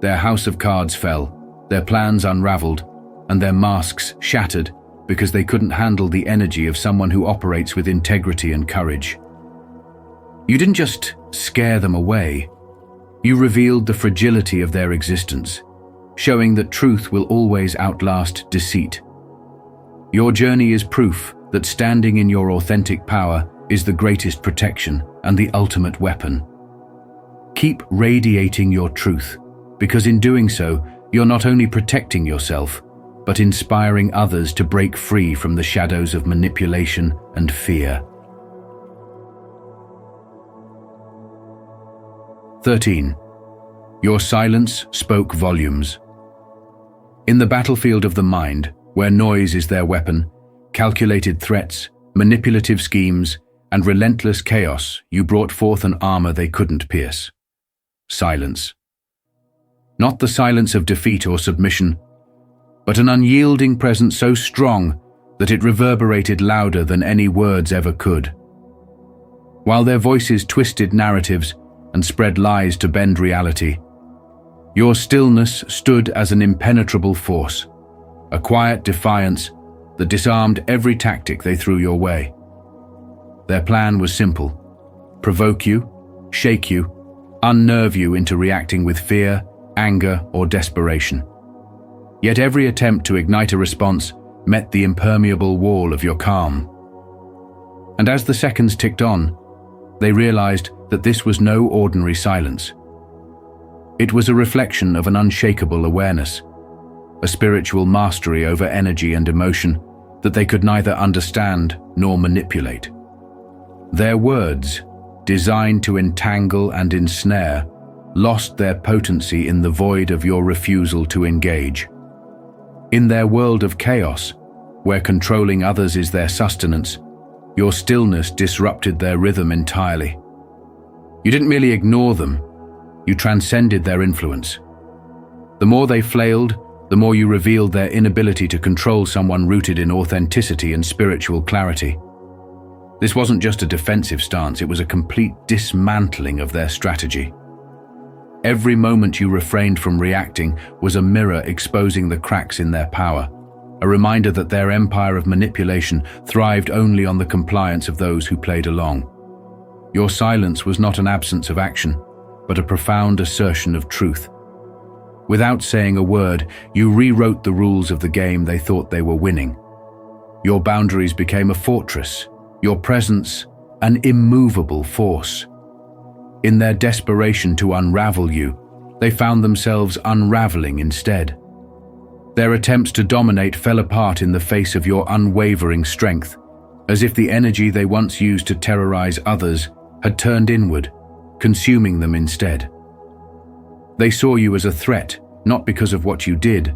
Their house of cards fell, their plans unraveled, and their masks shattered because they couldn't handle the energy of someone who operates with integrity and courage. You didn't just scare them away, you revealed the fragility of their existence, showing that truth will always outlast deceit. Your journey is proof that standing in your authentic power is the greatest protection and the ultimate weapon. Keep radiating your truth, because in doing so, you're not only protecting yourself, but inspiring others to break free from the shadows of manipulation and fear. 13. Your silence spoke volumes. In the battlefield of the mind, where noise is their weapon, calculated threats, manipulative schemes, and relentless chaos, you brought forth an armor they couldn't pierce. Silence. Not the silence of defeat or submission, but an unyielding presence so strong that it reverberated louder than any words ever could. While their voices twisted narratives and spread lies to bend reality, your stillness stood as an impenetrable force, a quiet defiance that disarmed every tactic they threw your way. Their plan was simple: provoke you, shake you, unnerve you into reacting with fear, anger, or desperation. Yet every attempt to ignite a response met the impermeable wall of your calm. And as the seconds ticked on, they realized that this was no ordinary silence. It was a reflection of an unshakable awareness, a spiritual mastery over energy and emotion that they could neither understand nor manipulate. Their words, designed to entangle and ensnare, lost their potency in the void of your refusal to engage. In their world of chaos, where controlling others is their sustenance, your stillness disrupted their rhythm entirely. You didn't merely ignore them, you transcended their influence. The more they flailed, the more you revealed their inability to control someone rooted in authenticity and spiritual clarity. This wasn't just a defensive stance, it was a complete dismantling of their strategy. Every moment you refrained from reacting was a mirror exposing the cracks in their power, a reminder that their empire of manipulation thrived only on the compliance of those who played along. Your silence was not an absence of action, but a profound assertion of truth. Without saying a word, you rewrote the rules of the game they thought they were winning. Your boundaries became a fortress, your presence an immovable force. In their desperation to unravel you, they found themselves unraveling instead. Their attempts to dominate fell apart in the face of your unwavering strength, as if the energy they once used to terrorize others had turned inward, consuming them instead. They saw you as a threat, not because of what you did,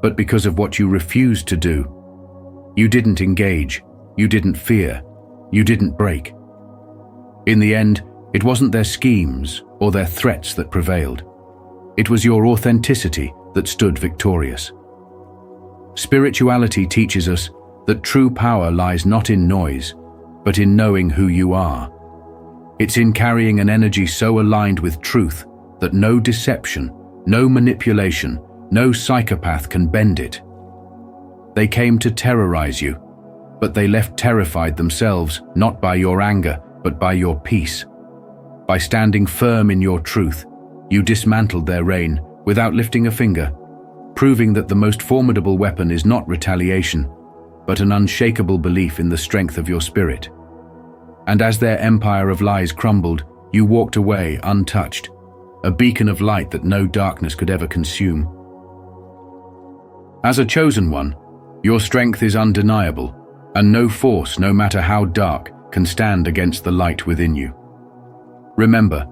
but because of what you refused to do. You didn't engage, you didn't fear, you didn't break. In the end, it wasn't their schemes or their threats that prevailed. It was your authenticity that stood victorious. Spirituality teaches us that true power lies not in noise, but in knowing who you are. It's in carrying an energy so aligned with truth that no deception, no manipulation, no psychopath can bend it. They came to terrorize you, but they left terrified themselves, not by your anger, but by your peace. By standing firm in your truth, you dismantled their reign without lifting a finger, proving that the most formidable weapon is not retaliation, but an unshakable belief in the strength of your spirit. And as their empire of lies crumbled, you walked away untouched, a beacon of light that no darkness could ever consume. As a chosen one, your strength is undeniable, and no force, no matter how dark, can stand against the light within you. Remember,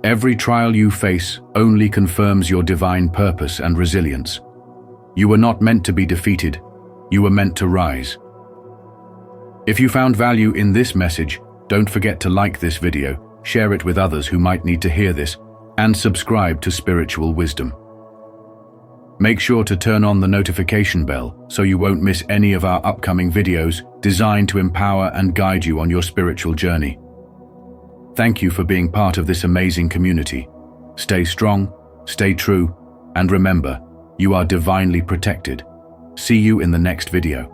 every trial you face only confirms your divine purpose and resilience. You were not meant to be defeated, you were meant to rise. If you found value in this message, don't forget to like this video, share it with others who might need to hear this, and subscribe to Spiritual Wisdom. Make sure to turn on the notification bell so you won't miss any of our upcoming videos designed to empower and guide you on your spiritual journey. Thank you for being part of this amazing community. Stay strong, stay true, and remember, you are divinely protected. See you in the next video.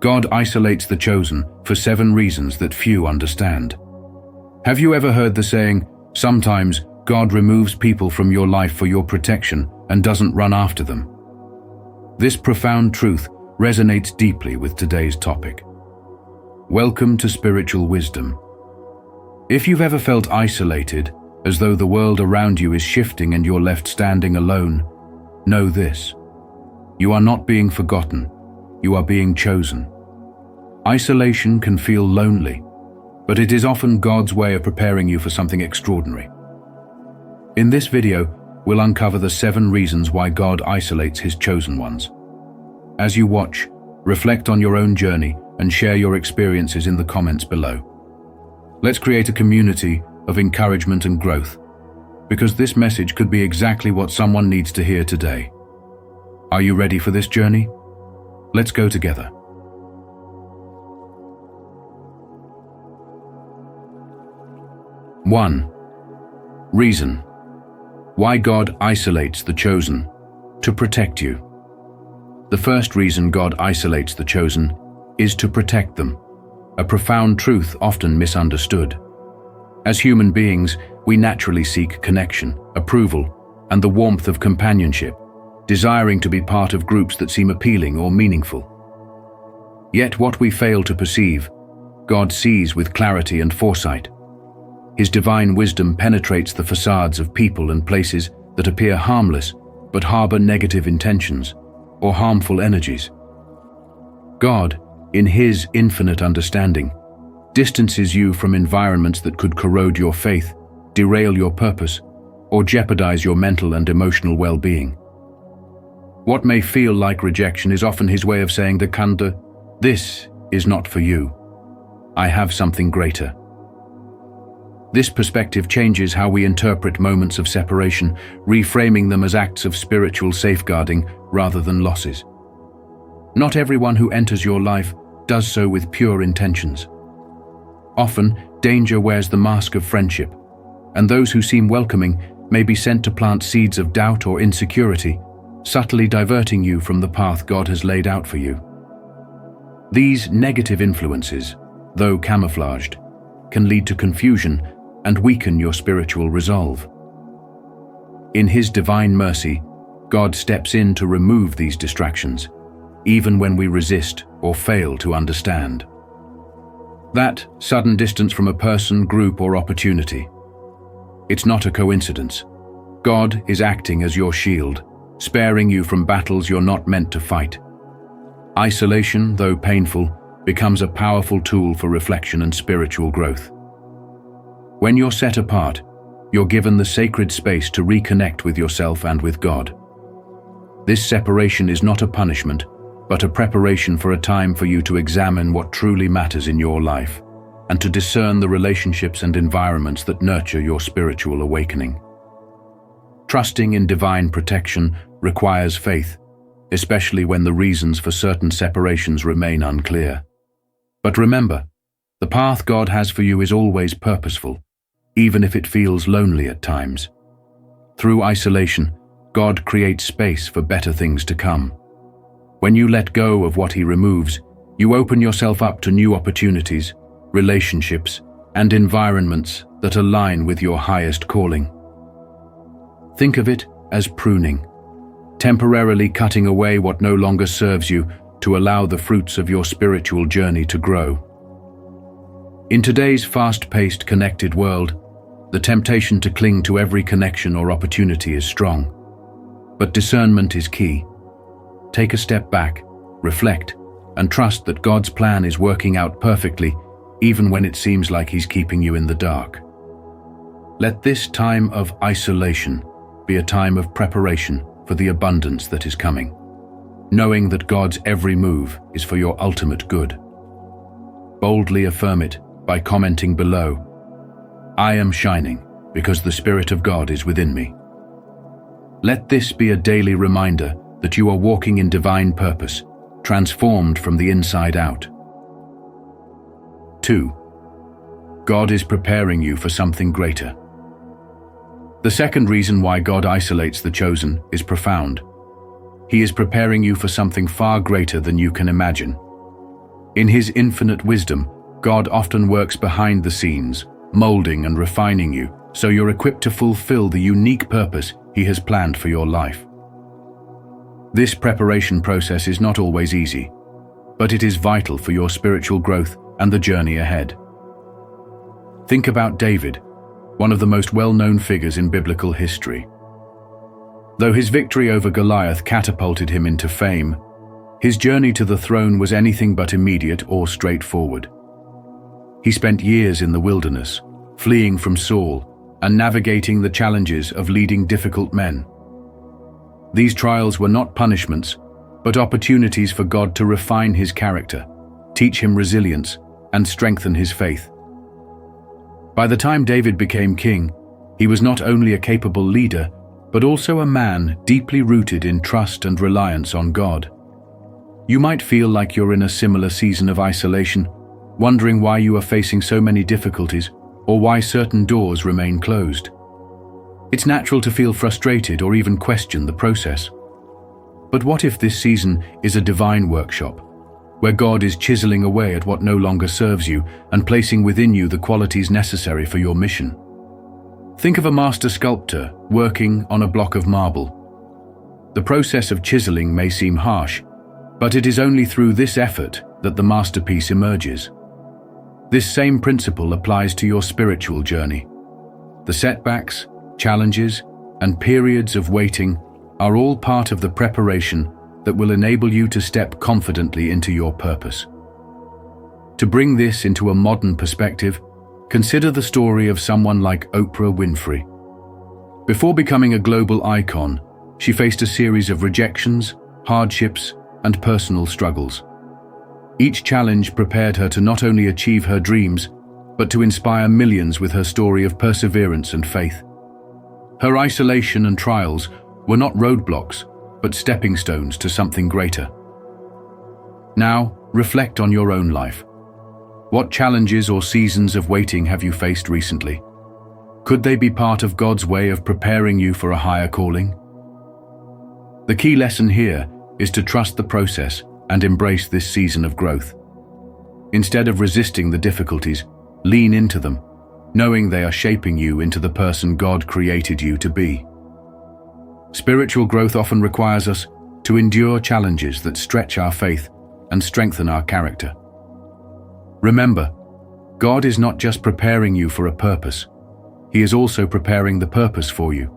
God isolates the chosen for 7 reasons that few understand. Have you ever heard the saying, sometimes God removes people from your life for your protection and doesn't run after them? This profound truth resonates deeply with today's topic. Welcome to Spiritual Wisdom. If you've ever felt isolated, as though the world around you is shifting and you're left standing alone, know this: you are not being forgotten, you are being chosen. Isolation can feel lonely, but it is often God's way of preparing you for something extraordinary. In this video, we'll uncover the 7 reasons why God isolates His chosen ones. As you watch, reflect on your own journey and share your experiences in the comments below. Let's create a community of encouragement and growth, because this message could be exactly what someone needs to hear today. Are you ready for this journey? Let's go together. 1. Reason. Why God isolates the chosen: to protect you. The first reason God isolates the chosen is to protect them, a profound truth often misunderstood. As human beings, we naturally seek connection, approval, and the warmth of companionship, desiring to be part of groups that seem appealing or meaningful. Yet what we fail to perceive, God sees with clarity and foresight. His divine wisdom penetrates the facades of people and places that appear harmless but harbor negative intentions or harmful energies. God, in His infinite understanding, distances you from environments that could corrode your faith, derail your purpose, or jeopardize your mental and emotional well-being. What may feel like rejection is often His way of saying, this is not for you. I have something greater. This perspective changes how we interpret moments of separation, reframing them as acts of spiritual safeguarding rather than losses. Not everyone who enters your life does so with pure intentions. Often, danger wears the mask of friendship, and those who seem welcoming may be sent to plant seeds of doubt or insecurity, subtly diverting you from the path God has laid out for you. These negative influences, though camouflaged, can lead to confusion and weaken your spiritual resolve. In His divine mercy, God steps in to remove these distractions, even when we resist or fail to understand. That sudden distance from a person, group, or opportunity. It's not a coincidence. God is acting as your shield, sparing you from battles you're not meant to fight. Isolation, though painful, becomes a powerful tool for reflection and spiritual growth. When you're set apart, you're given the sacred space to reconnect with yourself and with God. This separation is not a punishment, but a preparation for a time for you to examine what truly matters in your life, and to discern the relationships and environments that nurture your spiritual awakening. Trusting in divine protection requires faith, especially when the reasons for certain separations remain unclear. But remember, the path God has for you is always purposeful, even if it feels lonely at times. Through isolation, God creates space for better things to come. When you let go of what He removes, you open yourself up to new opportunities, relationships, and environments that align with your highest calling. Think of it as pruning, temporarily cutting away what no longer serves you to allow the fruits of your spiritual journey to grow. In today's fast-paced, connected world, the temptation to cling to every connection or opportunity is strong. But discernment is key. Take a step back, reflect, and trust that God's plan is working out perfectly, even when it seems like He's keeping you in the dark. Let this time of isolation be a time of preparation for the abundance that is coming. knowing that God's every move is for your ultimate good. Boldly affirm it by commenting below, "I am shining because the Spirit of God is within me." Let this be a daily reminder that you are walking in divine purpose, transformed from the inside out. 2. God is preparing you for something greater. The second reason why God isolates the chosen is profound. He is preparing you for something far greater than you can imagine. In His infinite wisdom, God often works behind the scenes, molding and refining you, so you're equipped to fulfill the unique purpose He has planned for your life. This preparation process is not always easy, but it is vital for your spiritual growth and the journey ahead. Think about David, one of the most well-known figures in biblical history. Though his victory over Goliath catapulted him into fame, his journey to the throne was anything but immediate or straightforward. He spent years in the wilderness, fleeing from Saul and navigating the challenges of leading difficult men. These trials were not punishments, but opportunities for God to refine his character, teach him resilience, and strengthen his faith. By the time David became king, he was not only a capable leader, but also a man deeply rooted in trust and reliance on God. You might feel like you're in a similar season of isolation, wondering why you are facing so many difficulties or why certain doors remain closed. It's natural to feel frustrated or even question the process. But what if this season is a divine workshop, where God is chiseling away at what no longer serves you and placing within you the qualities necessary for your mission? Think of a master sculptor working on a block of marble. The process of chiseling may seem harsh, but it is only through this effort that the masterpiece emerges. This same principle applies to your spiritual journey. The setbacks, challenges, and periods of waiting are all part of the preparation that will enable you to step confidently into your purpose. To bring this into a modern perspective, consider the story of someone like Oprah Winfrey. Before becoming a global icon, she faced a series of rejections, hardships, and personal struggles. Each challenge prepared her to not only achieve her dreams, but to inspire millions with her story of perseverance and faith. Her isolation and trials were not roadblocks, but stepping stones to something greater. Now, reflect on your own life. What challenges or seasons of waiting have you faced recently? Could they be part of God's way of preparing you for a higher calling? The key lesson here is to trust the process and embrace this season of growth. Instead of resisting the difficulties, lean into them, knowing they are shaping you into the person God created you to be. Spiritual growth often requires us to endure challenges that stretch our faith and strengthen our character. Remember, God is not just preparing you for a purpose, He is also preparing the purpose for you.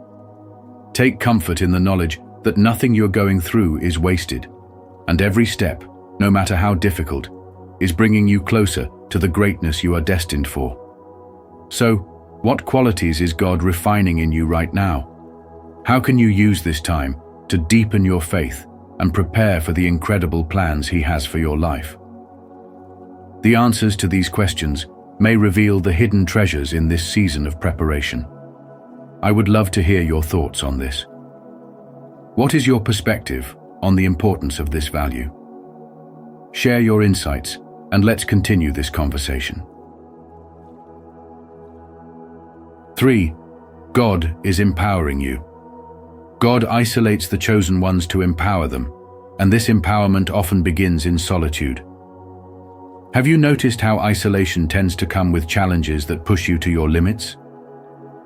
Take comfort in the knowledge that nothing you're going through is wasted, and every step, no matter how difficult, is bringing you closer to the greatness you are destined for. So, what qualities is God refining in you right now? How can you use this time to deepen your faith and prepare for the incredible plans He has for your life? The answers to these questions may reveal the hidden treasures in this season of preparation. I would love to hear your thoughts on this. What is your perspective on the importance of this value? Share your insights and let's continue this conversation. 3. God is empowering you. God isolates the chosen ones to empower them, and this empowerment often begins in solitude. Have you noticed how isolation tends to come with challenges that push you to your limits?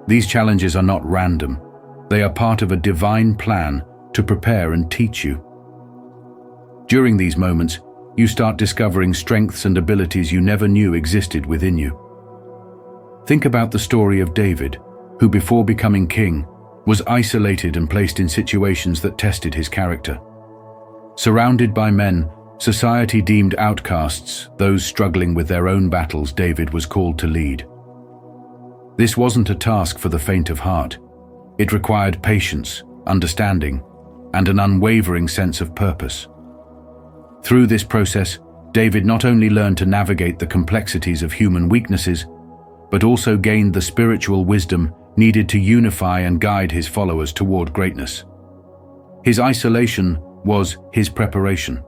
These challenges are not random. They are part of a divine plan to prepare and teach you. During these moments, you start discovering strengths and abilities you never knew existed within you. Think about the story of David, who before becoming king, was isolated and placed in situations that tested his character. Surrounded by men, society deemed outcasts, those struggling with their own battles David was called to lead. This wasn't a task for the faint of heart. It required patience, understanding, and an unwavering sense of purpose. Through this process, David not only learned to navigate the complexities of human weaknesses, but also gained the spiritual wisdom needed to unify and guide his followers toward greatness. His isolation was his preparation.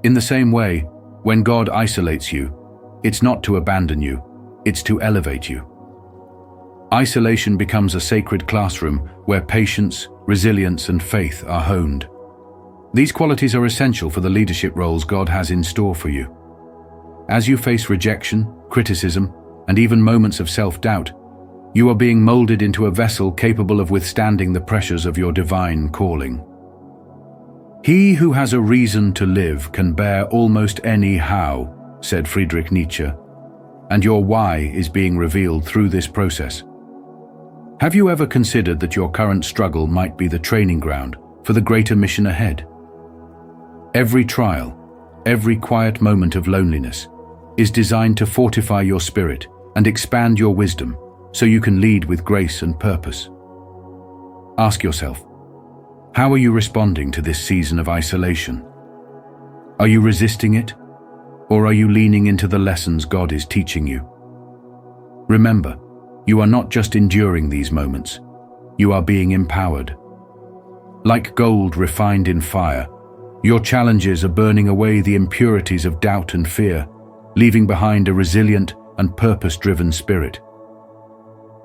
In the same way, when God isolates you, it's not to abandon you, it's to elevate you. Isolation becomes a sacred classroom where patience, resilience, and faith are honed. These qualities are essential for the leadership roles God has in store for you. As you face rejection, criticism, and even moments of self-doubt, you are being molded into a vessel capable of withstanding the pressures of your divine calling. He who has a reason to live can bear almost any how, said Friedrich Nietzsche, and your why is being revealed through this process. Have you ever considered that your current struggle might be the training ground for the greater mission ahead? Every trial, every quiet moment of loneliness, is designed to fortify your spirit and expand your wisdom so you can lead with grace and purpose. Ask yourself, how are you responding to this season of isolation? Are you resisting it, or are you leaning into the lessons God is teaching you? Remember, you are not just enduring these moments, you are being empowered. Like gold refined in fire, your challenges are burning away the impurities of doubt and fear, leaving behind a resilient and purpose-driven spirit.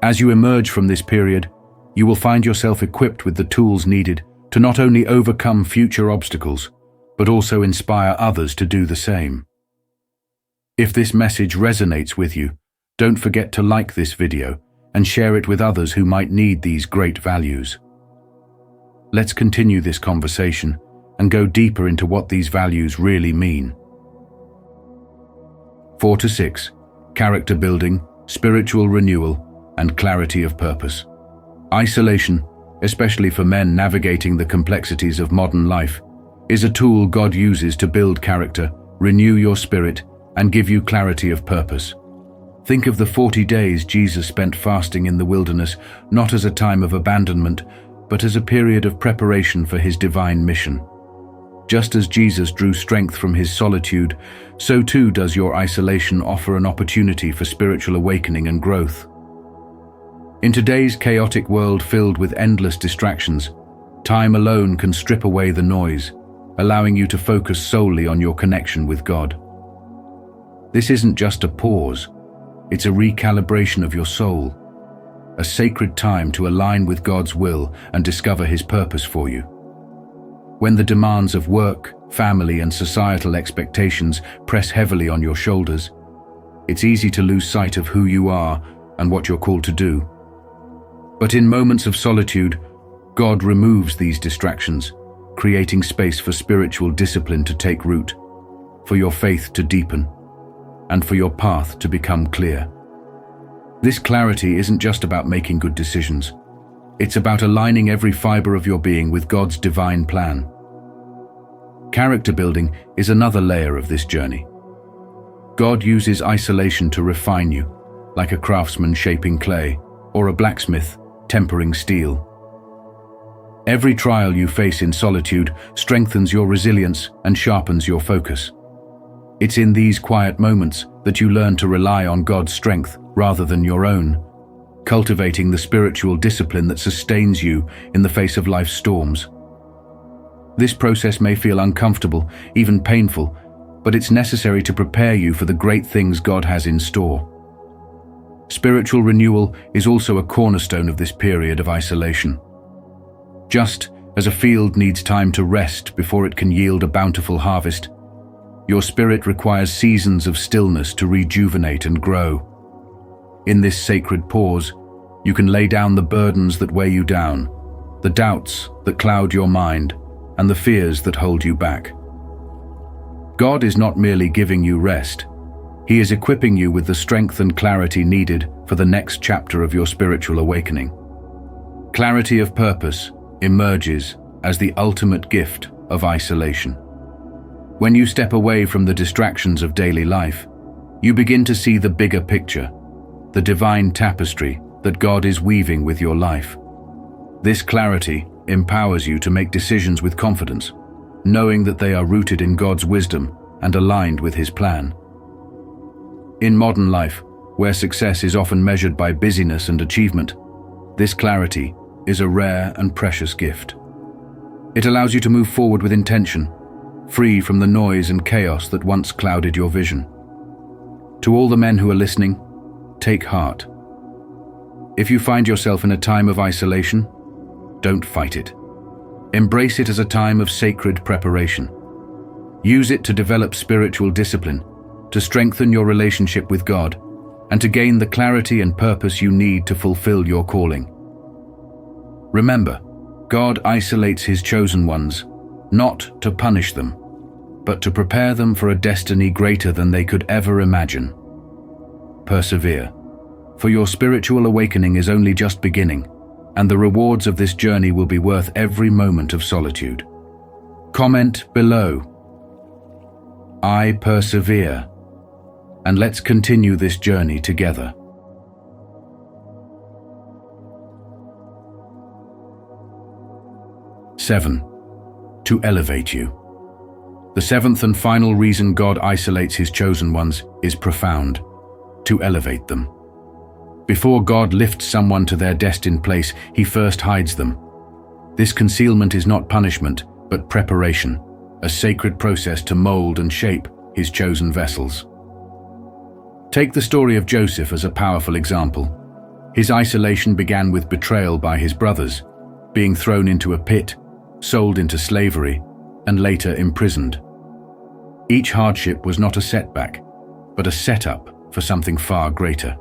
As you emerge from this period, you will find yourself equipped with the tools needed to not only overcome future obstacles, but also inspire others to do the same. If this message resonates with you, don't forget to like this video and share it with others who might need these great values. Let's continue this conversation and go deeper into what these values really mean. 4 to 6. Character building, spiritual renewal, and clarity of purpose. Isolation, especially for men navigating the complexities of modern life, is a tool God uses to build character, renew your spirit, and give you clarity of purpose. Think of the 40 days Jesus spent fasting in the wilderness, not as a time of abandonment, but as a period of preparation for his divine mission. Just as Jesus drew strength from his solitude, so too does your isolation offer an opportunity for spiritual awakening and growth. In today's chaotic world filled with endless distractions, time alone can strip away the noise, allowing you to focus solely on your connection with God. This isn't just a pause, it's a recalibration of your soul, a sacred time to align with God's will and discover his purpose for you. When the demands of work, family, and societal expectations press heavily on your shoulders, it's easy to lose sight of who you are and what you're called to do. But in moments of solitude, God removes these distractions, creating space for spiritual discipline to take root, for your faith to deepen, and for your path to become clear. This clarity isn't just about making good decisions. It's about aligning every fiber of your being with God's divine plan. Character building is another layer of this journey. God uses isolation to refine you, like a craftsman shaping clay, or a blacksmith tempering steel. Every trial you face in solitude strengthens your resilience and sharpens your focus. It's in these quiet moments that you learn to rely on God's strength rather than your own, cultivating the spiritual discipline that sustains you in the face of life's storms. This process may feel uncomfortable, even painful, but it's necessary to prepare you for the great things God has in store. Spiritual renewal is also a cornerstone of this period of isolation. Just as a field needs time to rest before it can yield a bountiful harvest, your spirit requires seasons of stillness to rejuvenate and grow. In this sacred pause, you can lay down the burdens that weigh you down, the doubts that cloud your mind, and the fears that hold you back. God is not merely giving you rest. He is equipping you with the strength and clarity needed for the next chapter of your spiritual awakening. Clarity of purpose emerges as the ultimate gift of isolation. When you step away from the distractions of daily life, you begin to see the bigger picture, the divine tapestry that God is weaving with your life. This clarity empowers you to make decisions with confidence, knowing that they are rooted in God's wisdom and aligned with His plan. In modern life, where success is often measured by busyness and achievement, this clarity is a rare and precious gift. It allows you to move forward with intention, free from the noise and chaos that once clouded your vision. To all the men who are listening, take heart. If you find yourself in a time of isolation, don't fight it. Embrace it as a time of sacred preparation. Use it to develop spiritual discipline, to strengthen your relationship with God, and to gain the clarity and purpose you need to fulfill your calling. Remember, God isolates His chosen ones, not to punish them, but to prepare them for a destiny greater than they could ever imagine. Persevere, for your spiritual awakening is only just beginning, and the rewards of this journey will be worth every moment of solitude. Comment below, "I persevere," and let's continue this journey together. Seven, to elevate you. The seventh and final reason God isolates His chosen ones is profound: to elevate them. Before God lifts someone to their destined place, He first hides them. This concealment is not punishment, but preparation, a sacred process to mold and shape His chosen vessels. Take the story of Joseph as a powerful example. His isolation began with betrayal by his brothers, being thrown into a pit, sold into slavery, and later imprisoned. Each hardship was not a setback, but a setup for something far greater.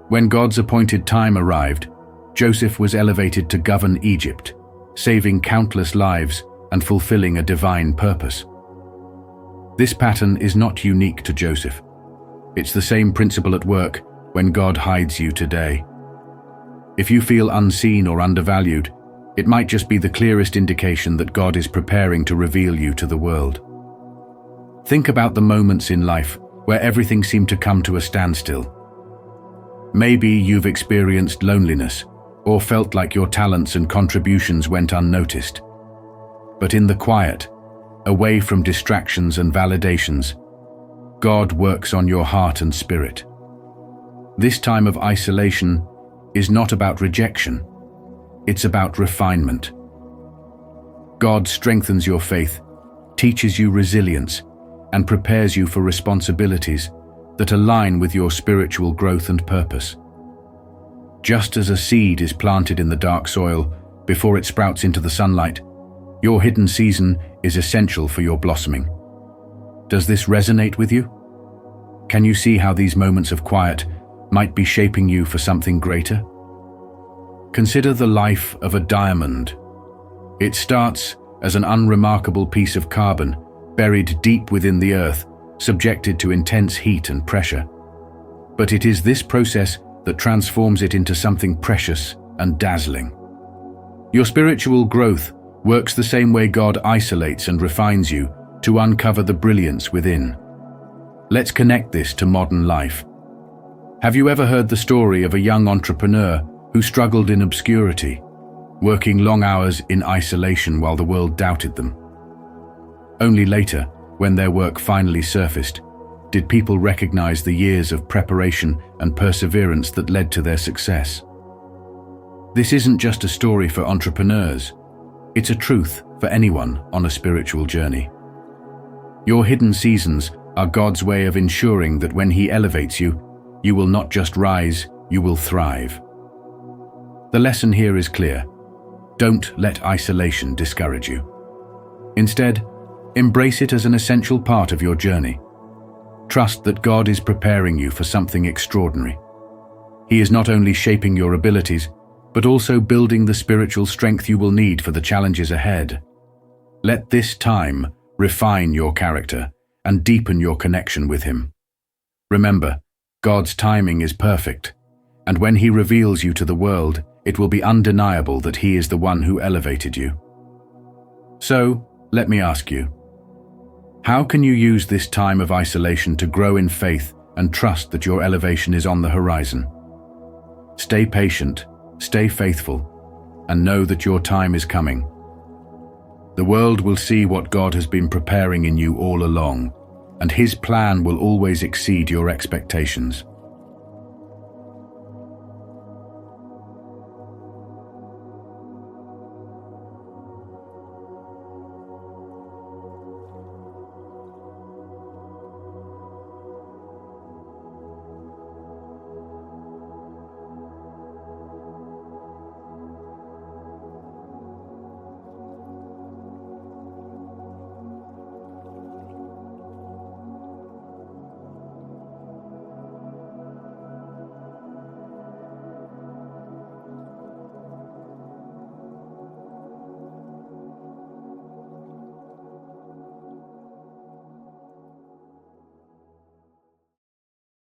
When God's appointed time arrived, Joseph was elevated to govern Egypt, saving countless lives and fulfilling a divine purpose. This pattern is not unique to Joseph. It's the same principle at work when God hides you today. If you feel unseen or undervalued, it might just be the clearest indication that God is preparing to reveal you to the world. Think about the moments in life where everything seemed to come to a standstill. Maybe you've experienced loneliness or felt like your talents and contributions went unnoticed. But in the quiet, away from distractions and validations, God works on your heart and spirit. This time of isolation is not about rejection, it's about refinement. God strengthens your faith, teaches you resilience, and prepares you for responsibilities that align with your spiritual growth and purpose. Just as a seed is planted in the dark soil before it sprouts into the sunlight, your hidden season is essential for your blossoming. Does this resonate with you? Can you see how these moments of quiet might be shaping you for something greater? Consider the life of a diamond. It starts as an unremarkable piece of carbon buried deep within the earth, subjected to intense heat and pressure. But it is this process that transforms it into something precious and dazzling. Your spiritual growth works the same way God isolates and refines you to uncover the brilliance within. Let's connect this to modern life. Have you ever heard the story of a young entrepreneur who struggled in obscurity, working long hours in isolation while the world doubted them? Only later, when their work finally surfaced, did people recognize the years of preparation and perseverance that led to their success. This isn't just a story for entrepreneurs, it's a truth for anyone on a spiritual journey. Your hidden seasons are God's way of ensuring that when He elevates you, you will not just rise, you will thrive. The lesson here is clear. Don't let isolation discourage you. Instead, embrace it as an essential part of your journey. Trust that God is preparing you for something extraordinary. He is not only shaping your abilities, but also building the spiritual strength you will need for the challenges ahead. Let this time refine your character and deepen your connection with Him. Remember, God's timing is perfect, and when He reveals you to the world, it will be undeniable that He is the one who elevated you. So, let me ask you, how can you use this time of isolation to grow in faith and trust that your elevation is on the horizon? Stay patient, stay faithful, and know that your time is coming. The world will see what God has been preparing in you all along, and His plan will always exceed your expectations.